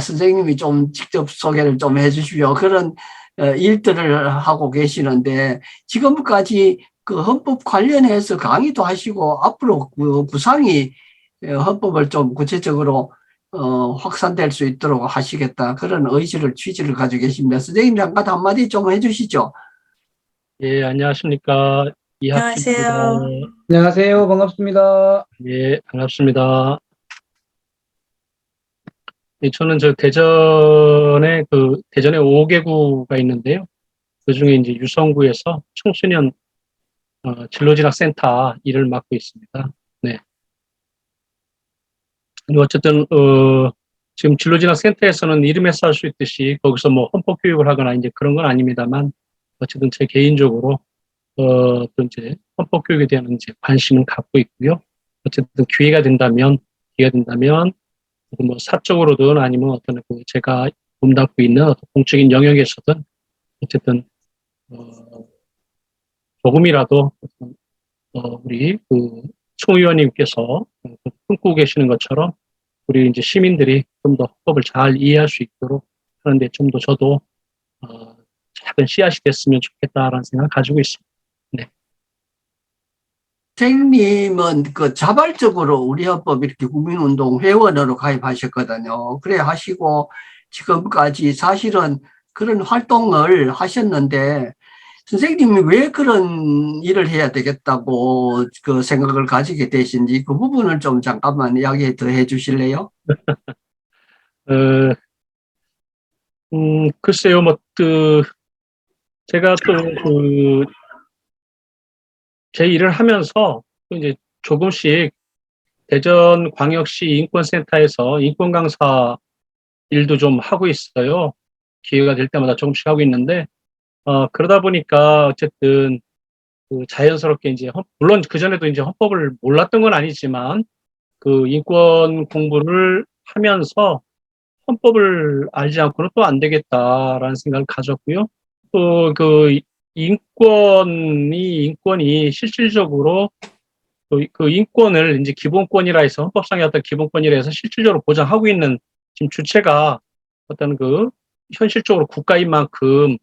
선생님이 좀 직접 소개를 좀 해주시오. 그런 일들을 하고 계시는데 지금까지 그 헌법 관련해서 강의도 하시고 앞으로 그 구상이 헌법을 좀 구체적으로 확산될 수 있도록 하시겠다. 그런 취지를 가지고 계십니다. 선생님 잠깐 한마디 좀 해주시죠. 예, 안녕하십니까. 안녕하세요. 안녕하세요. 반갑습니다. 예, 반갑습니다. 예, 저는 대전에 5개구가 있는데요. 그 중에 이제 유성구에서 청소년 진로진학센터 일을 맡고 있습니다. 네. 어쨌든, 지금 진로진학센터에서는 이름에서 할 수 있듯이 거기서 헌법 교육을 하거나 이제 그런 건 아닙니다만, 어쨌든 제 개인적으로, 또 이제 헌법 교육에 대한 이제 관심을 갖고 있고요. 어쨌든 기회가 된다면, 뭐 사적으로든 아니면 어떤 그 제가 몸담고 있는 어떤 공적인 영역에서든 어쨌든 조금이라도 우리 그 총의원님께서 꿈꾸고 계시는 것처럼 우리 이제 시민들이 좀 더 헌법을 잘 이해할 수 있도록 하는데 좀 더 저도 작은 씨앗이 됐으면 좋겠다라는 생각을 가지고 있습니다. 네. 선생님은 그 자발적으로 우리 헌법 이렇게 국민운동 회원으로 가입하셨거든요. 그래 하시고 지금까지 사실은 그런 활동을 하셨는데 선생님이 왜 그런 일을 해야 되겠다고 그 생각을 가지게 되신지 그 부분을 좀 잠깐만 이야기 더 해주실래요? 어, 글쎄요, 제가 또 제 일을 하면서 또 이제 조금씩 대전광역시 인권센터에서 인권 강사 일도 좀 하고 있어요. 기회가 될 때마다 조금씩 하고 있는데, 그러다 보니까 어쨌든 자연스럽게 이제 물론 그전에도 이제 헌법을 몰랐던 건 아니지만 그 인권 공부를 하면서 헌법을 알지 않고는 또 안 되겠다라는 생각을 가졌고요. 또 인권이 실질적으로 그 인권을 이제 기본권이라 해서 헌법상의 어떤 기본권이라 해서 실질적으로 보장하고 있는 지금 주체가 어떤 현실적으로 국가인 만큼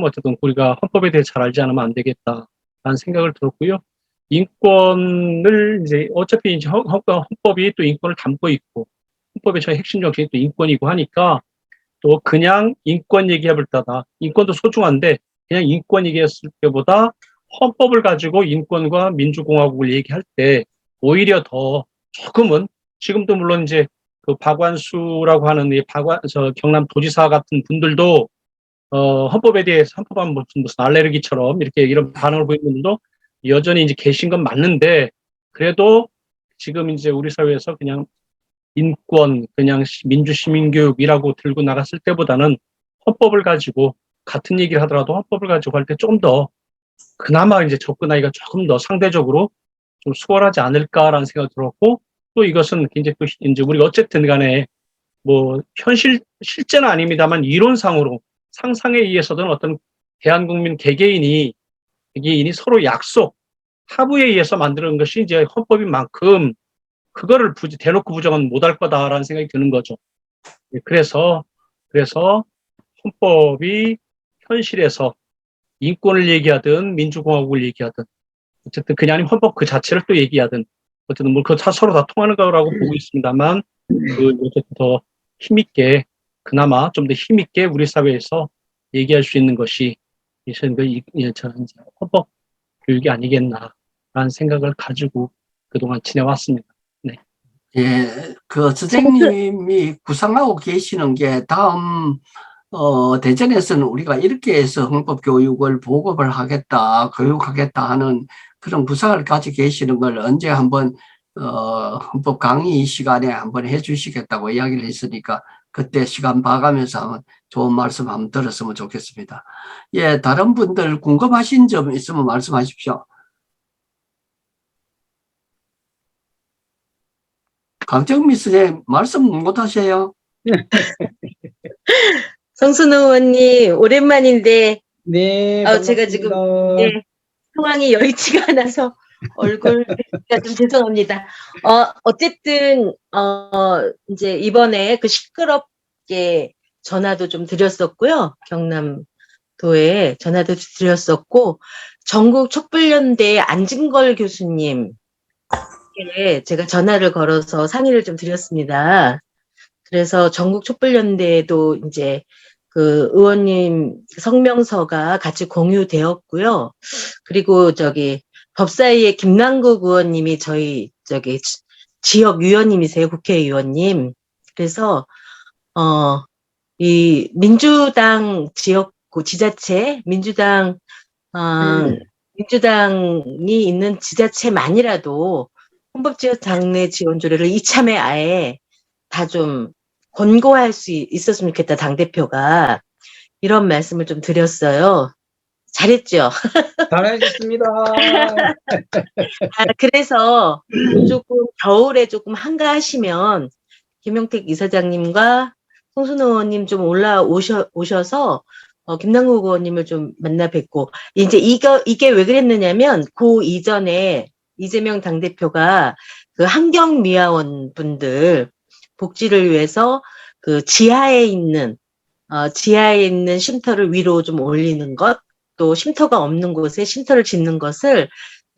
어쨌든 우리가 헌법에 대해 잘 알지 않으면 안 되겠다라는 생각을 들었고요. 인권을 이제 어차피 이제 헌법이 또 인권을 담고 있고 헌법의 저희 핵심 정신이 또 인권이고 하니까 또 그냥 인권 얘기해볼 때다. 인권도 소중한데 그냥 인권 얘기했을 때보다 헌법을 가지고 인권과 민주공화국을 얘기할 때 오히려 더 조금은 지금도 물론 이제 그 박완수라고 하는 경남 도지사 같은 분들도 헌법에 대해서 헌법하면 무슨 알레르기처럼 이렇게 이런 반응을 보이는 분들도 여전히 이제 계신 건 맞는데 그래도 지금 이제 우리 사회에서 그냥 인권, 그냥 민주시민교육이라고 들고 나갔을 때보다는 헌법을 가지고 같은 얘기를 하더라도 헌법을 가지고 할 때 좀 더 그나마 이제 접근하기가 조금 더 상대적으로 좀 수월하지 않을까라는 생각이 들었고 또 이것은 굉장히 또 이제 우리가 어쨌든 간에 실제는 아닙니다만 이론상으로 상상에 의해서든 어떤 대한국민 개개인이 서로 합의에 의해서 만드는 것이 이제 헌법인 만큼 그거를 대놓고 부정은 못할 거다라는 생각이 드는 거죠. 그래서 헌법이 현실에서 인권을 얘기하든 민주공화국을 얘기하든 어쨌든 그냥 아니면 헌법 그 자체를 또 얘기하든 어쨌든 서로 다 통하는 거라고 보고 있습니다만 어쨌든 더 힘있게 그나마 좀 더 힘있게 우리 사회에서 얘기할 수 있는 것이 저는 헌법 교육이 아니겠나라는 생각을 가지고 그동안 지내왔습니다. 네. 예, 그 선생님이 구상하고 계시는 게 다음 대전에서는 우리가 이렇게 해서 헌법 교육을 보급을 하겠다, 교육하겠다 하는 그런 구상을 가지고 계시는 걸 언제 한번 헌법 강의 시간에 한번 해주시겠다고 이야기를 했으니까 그때 시간 봐가면서 한번 좋은 말씀 한번 들었으면 좋겠습니다. 예, 다른 분들 궁금하신 점 있으면 말씀하십시오. 강정미 선생님 말씀 못 하세요? 성순 의원님, 오랜만인데, 네, 제가 지금, 반갑습니다. 예, 상황이 여의치가 않아서 얼굴가 좀 죄송합니다. 어쨌든, 이제 이번에 그 시끄럽게 전화도 좀 드렸었고요. 경남도에 전화도 드렸었고, 전국 촛불연대 안진걸 교수님께 제가 전화를 걸어서 상의를 좀 드렸습니다. 그래서 전국 촛불연대에도 이제 그 의원님 성명서가 같이 공유되었고요. 그리고 법사위의 김남국 의원님이 저희 지역 위원님이세요, 국회의원님. 그래서 이 민주당 지역구 지자체, 민주당이 있는 지자체만이라도 헌법지역 장래 지원 조례를 이참에 아예 다 좀 권고할 수 있었으면 좋겠다, 당대표가. 이런 말씀을 좀 드렸어요. 잘했죠? 잘하셨습니다. 그래서 조금 겨울에 조금 한가하시면 김용택 이사장님과 송순호 의원님 좀 오셔서 김남국 의원님을 좀 만나 뵙고, 이제 이게 왜 그랬느냐면, 그 이전에 이재명 당대표가 그 환경미화원 분들 복지를 위해서 그 지하에 있는 쉼터를 위로 좀 올리는 것, 또 쉼터가 없는 곳에 쉼터를 짓는 것을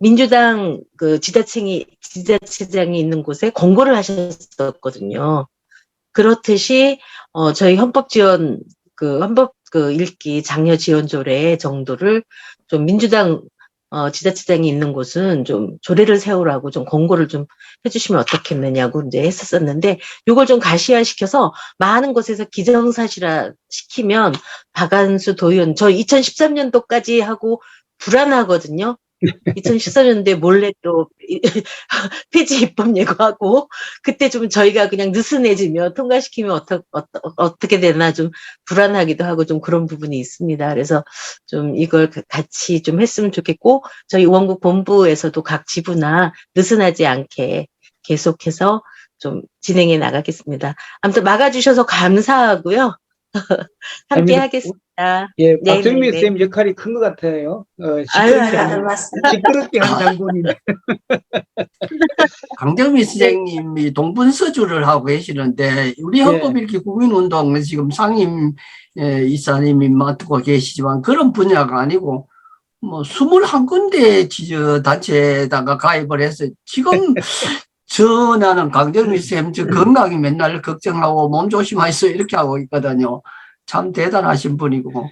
민주당 그 지자체장이 있는 곳에 권고를 하셨었거든요. 그렇듯이 저희 헌법 읽기 장려 지원조례 정도를 좀 민주당 지자체장이 있는 곳은 좀 조례를 세우라고 좀 권고를 좀 해주시면 어떻겠느냐고 이제 했었었는데, 요걸 좀 가시화시켜서 많은 곳에서 기정사실화 시키면 박안수 도의원, 저 2013년도까지 하고 불안하거든요. 2014년도에 몰래 또 폐지 입법 예고하고, 그때 좀 저희가 그냥 느슨해지면 통과시키면 어떻게 되나 좀 불안하기도 하고 좀 그런 부분이 있습니다. 그래서 좀 이걸 같이 좀 했으면 좋겠고, 저희 원국 본부에서도 각 지부나 느슨하지 않게 계속해서 좀 진행해 나가겠습니다. 아무튼 막아주셔서 감사하고요. 함께 아닙니다. 하겠습니다. 예, 네, 박정미 네, 네. 쌤 역할이 큰 것 같아요. 아유, 맞습니다. 시끄럽게 한 장군이네. 강정미 선생님이 동분서주를 하고 계시는데, 우리 헌법읽기 국민운동은 지금 상임 이사님이 맡고 계시지만 그런 분야가 아니고 뭐 21군데 지저단체에다가 가입을 해서 지금 나는 강정미 쌤 저 건강이 맨날 걱정하고 몸 조심하세요 이렇게 하고 있거든요. 참 대단하신 분이고.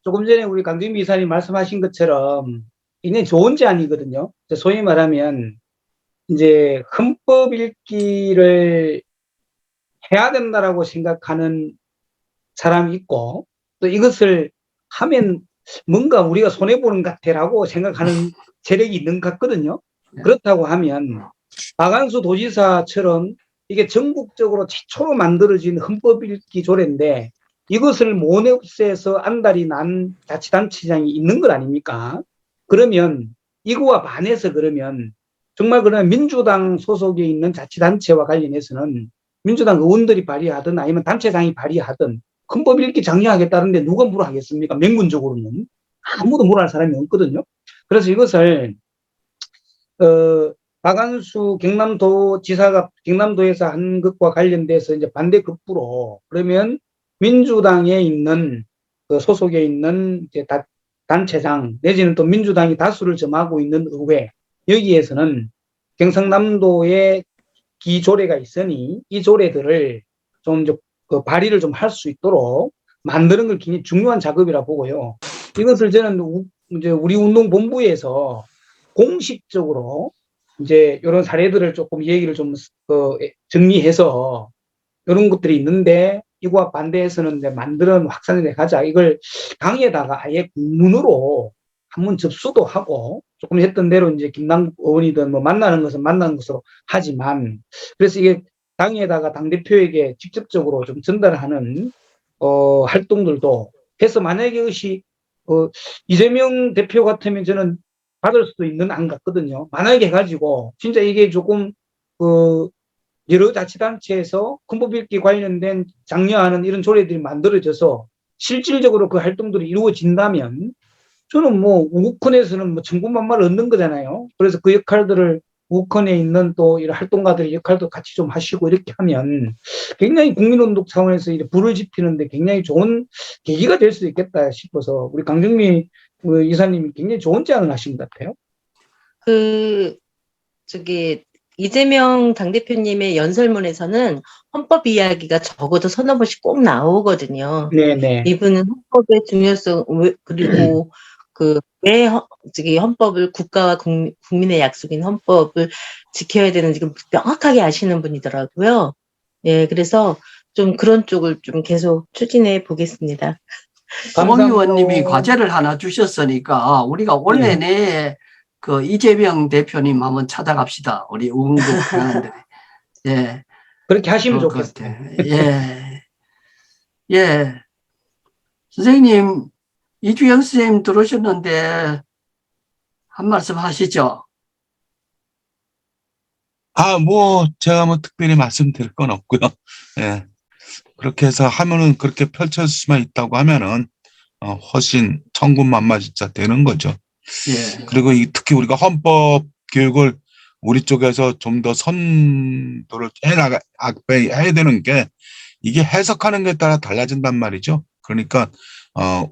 조금 전에 우리 강정미 이사님 말씀하신 것처럼 굉장히 좋은 제안이거든요. 소위 말하면 이제 헌법 읽기를 해야 된다라고 생각하는 사람이 있고, 또 이것을 하면 뭔가 우리가 손해보는 것 같아라고 생각하는 세력이 있는 것 같거든요. 그렇다고 하면 박안수 도지사처럼 이게 전국적으로 최초로 만들어진 헌법 읽기 조례인데, 이것을 모nep에서 안달이 난 자치단체장이 있는 것 아닙니까? 그러면 이거와 반해서 그러면 정말 그러면 민주당 소속에 있는 자치단체와 관련해서는 민주당 의원들이 발의하든 아니면 단체장이 발의하든 헌법 읽기 장려하겠다는데 누가 뭐라 하겠습니까? 명분적으로는 아무도 뭐라 할 사람이 없거든요. 그래서 이것을 박안수 경남도 지사가 경남도에서 한 것과 관련돼서 이제 반대급부로, 그러면 민주당에 있는 그 소속에 있는 이제 단체장 내지는 또 민주당이 다수를 점하고 있는 의회, 여기에서는 경상남도에 기조례가 있으니 이 조례들을 좀 그 발의를 좀 할 수 있도록 만드는 걸 굉장히 중요한 작업이라 보고요. 이것을 저는 이제 우리 운동본부에서 공식적으로 이제 이런 사례들을 조금 얘기를 좀 정리해서 이런 것들이 있는데 이거와 반대해서는 이제 만드는 확산해 가자. 이걸 당에다가 아예 공문으로 한번 접수도 하고, 조금 했던 대로 이제 김남국 의원이든 뭐 만나는 것은 만나는 것으로 하지만, 그래서 이게 당에다가 당대표에게 직접적으로 좀 전달하는 활동들도 해서, 만약에 이것이 이재명 대표 같으면 저는 받을 수도 있는 안 같거든요. 만약에 해가지고 진짜 이게 조금 여러 자치단체에서 헌법 읽기 관련된 장려하는 이런 조례들이 만들어져서 실질적으로 그 활동들이 이루어진다면 저는 뭐 우컨에서는 뭐 천군만마를 얻는 거잖아요. 그래서 그 역할들을 우컨에 있는 또 이런 활동가들의 역할도 같이 좀 하시고 이렇게 하면 굉장히 국민운동 차원에서 이제 불을 지피는데 굉장히 좋은 계기가 될 수 있겠다 싶어서 우리 강정미 이사님이 굉장히 좋은 제안을 하신 것 같아요. 이재명 당대표님의 연설문에서는 헌법 이야기가 적어도 서너 번씩 꼭 나오거든요. 네네. 이분은 헌법의 중요성, 그리고 왜 헌법을, 국가와 국민의 약속인 헌법을 지켜야 되는지 명확하게 아시는 분이더라고요. 예, 그래서 좀 그런 쪽을 좀 계속 추진해 보겠습니다. 송 의원님이 과제를 하나 주셨으니까 우리가 올해 내에 그 이재명 대표님 한번 찾아갑시다. 우리 우은국 회원들이. 예. 그렇게 하시면 좋겠어요. 예. 예. 선생님, 이주영 선생님 들어오셨는데 한 말씀 하시죠. 제가 특별히 말씀드릴 건 없고요. 예. 그렇게 해서 하면은 그렇게 펼칠 수만 있다고 하면은, 훨씬 천군만마진짜 되는 거죠. 예. 그리고 특히 우리가 헌법 교육을 우리 쪽에서 좀 더 선도를 해야 되는 게 이게 해석하는 게 따라 달라진단 말이죠. 그러니까,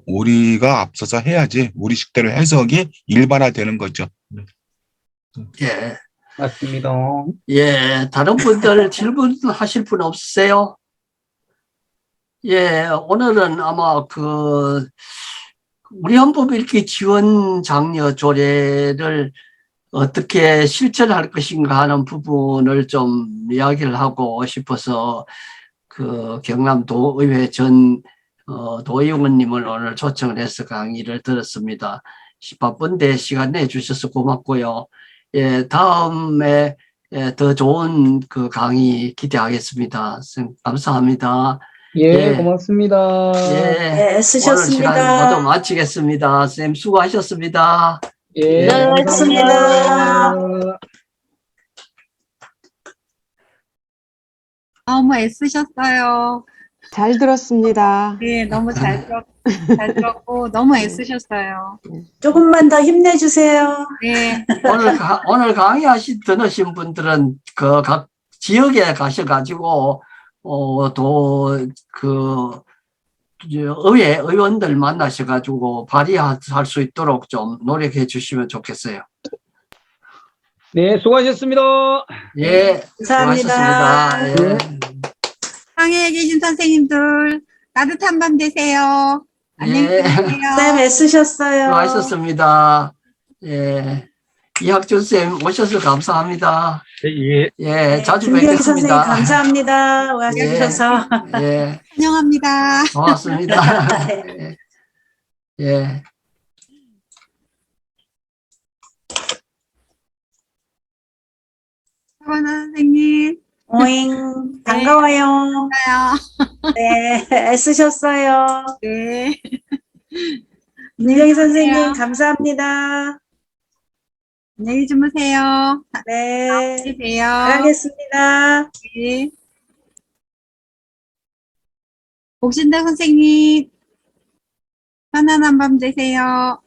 우리가 앞서서 해야지 우리 식대로 해석이 일반화되는 거죠. 예. 맞습니다. 예. 다른 분들 질문하실 분 없으세요? 예. 오늘은 아마 우리 헌법 읽기 지원 장려 조례를 어떻게 실천할 것인가 하는 부분을 좀 이야기를 하고 싶어서 경남도의회 도의원님을 오늘 초청을 해서 강의를 들었습니다. 바쁜데 시간 내주셔서 고맙고요. 예, 다음에 더 좋은 강의 기대하겠습니다. 선생님, 감사합니다. 예, 고맙습니다. 예, 네, 오늘 시간 애쓰셨습니다. 모두 마치겠습니다. 선생님 수고하셨습니다. 예, 네, 감사합니다. 너무 애쓰셨어요. 잘 들었습니다. 네, 너무 잘 들었고, 너무 애쓰셨어요. 조금만 더 힘내주세요. 네, 오늘 들으신 분들은 각 지역에 가셔가지고 의원들 만나셔가지고 발의할 수 있도록 좀 노력해 주시면 좋겠어요. 네, 수고하셨습니다. 예, 감사합니다. 수고하셨습니다. 예. 상해에 계신 선생님들 따뜻한 밤 되세요. 안녕히 예. 계세요. 쌤 애쓰셨어요. 수고하셨습니다. 예. 이학준 쌤 오셔서 감사합니다. 예. 예, 자주 김경희 선생님 뵙겠습니다. 감사합니다. 와주셔서. 예, 환영합니다. 고맙습니다. 예. 서원 선생님, 오잉 반가워요. 가요. 네, 애쓰셨어요. 네. 김경희 선생님 감사합니다. 안녕히 주무세요. 네, 안녕히 계세요. 알겠습니다. 네. 복신다 선생님, 편안한 밤 되세요.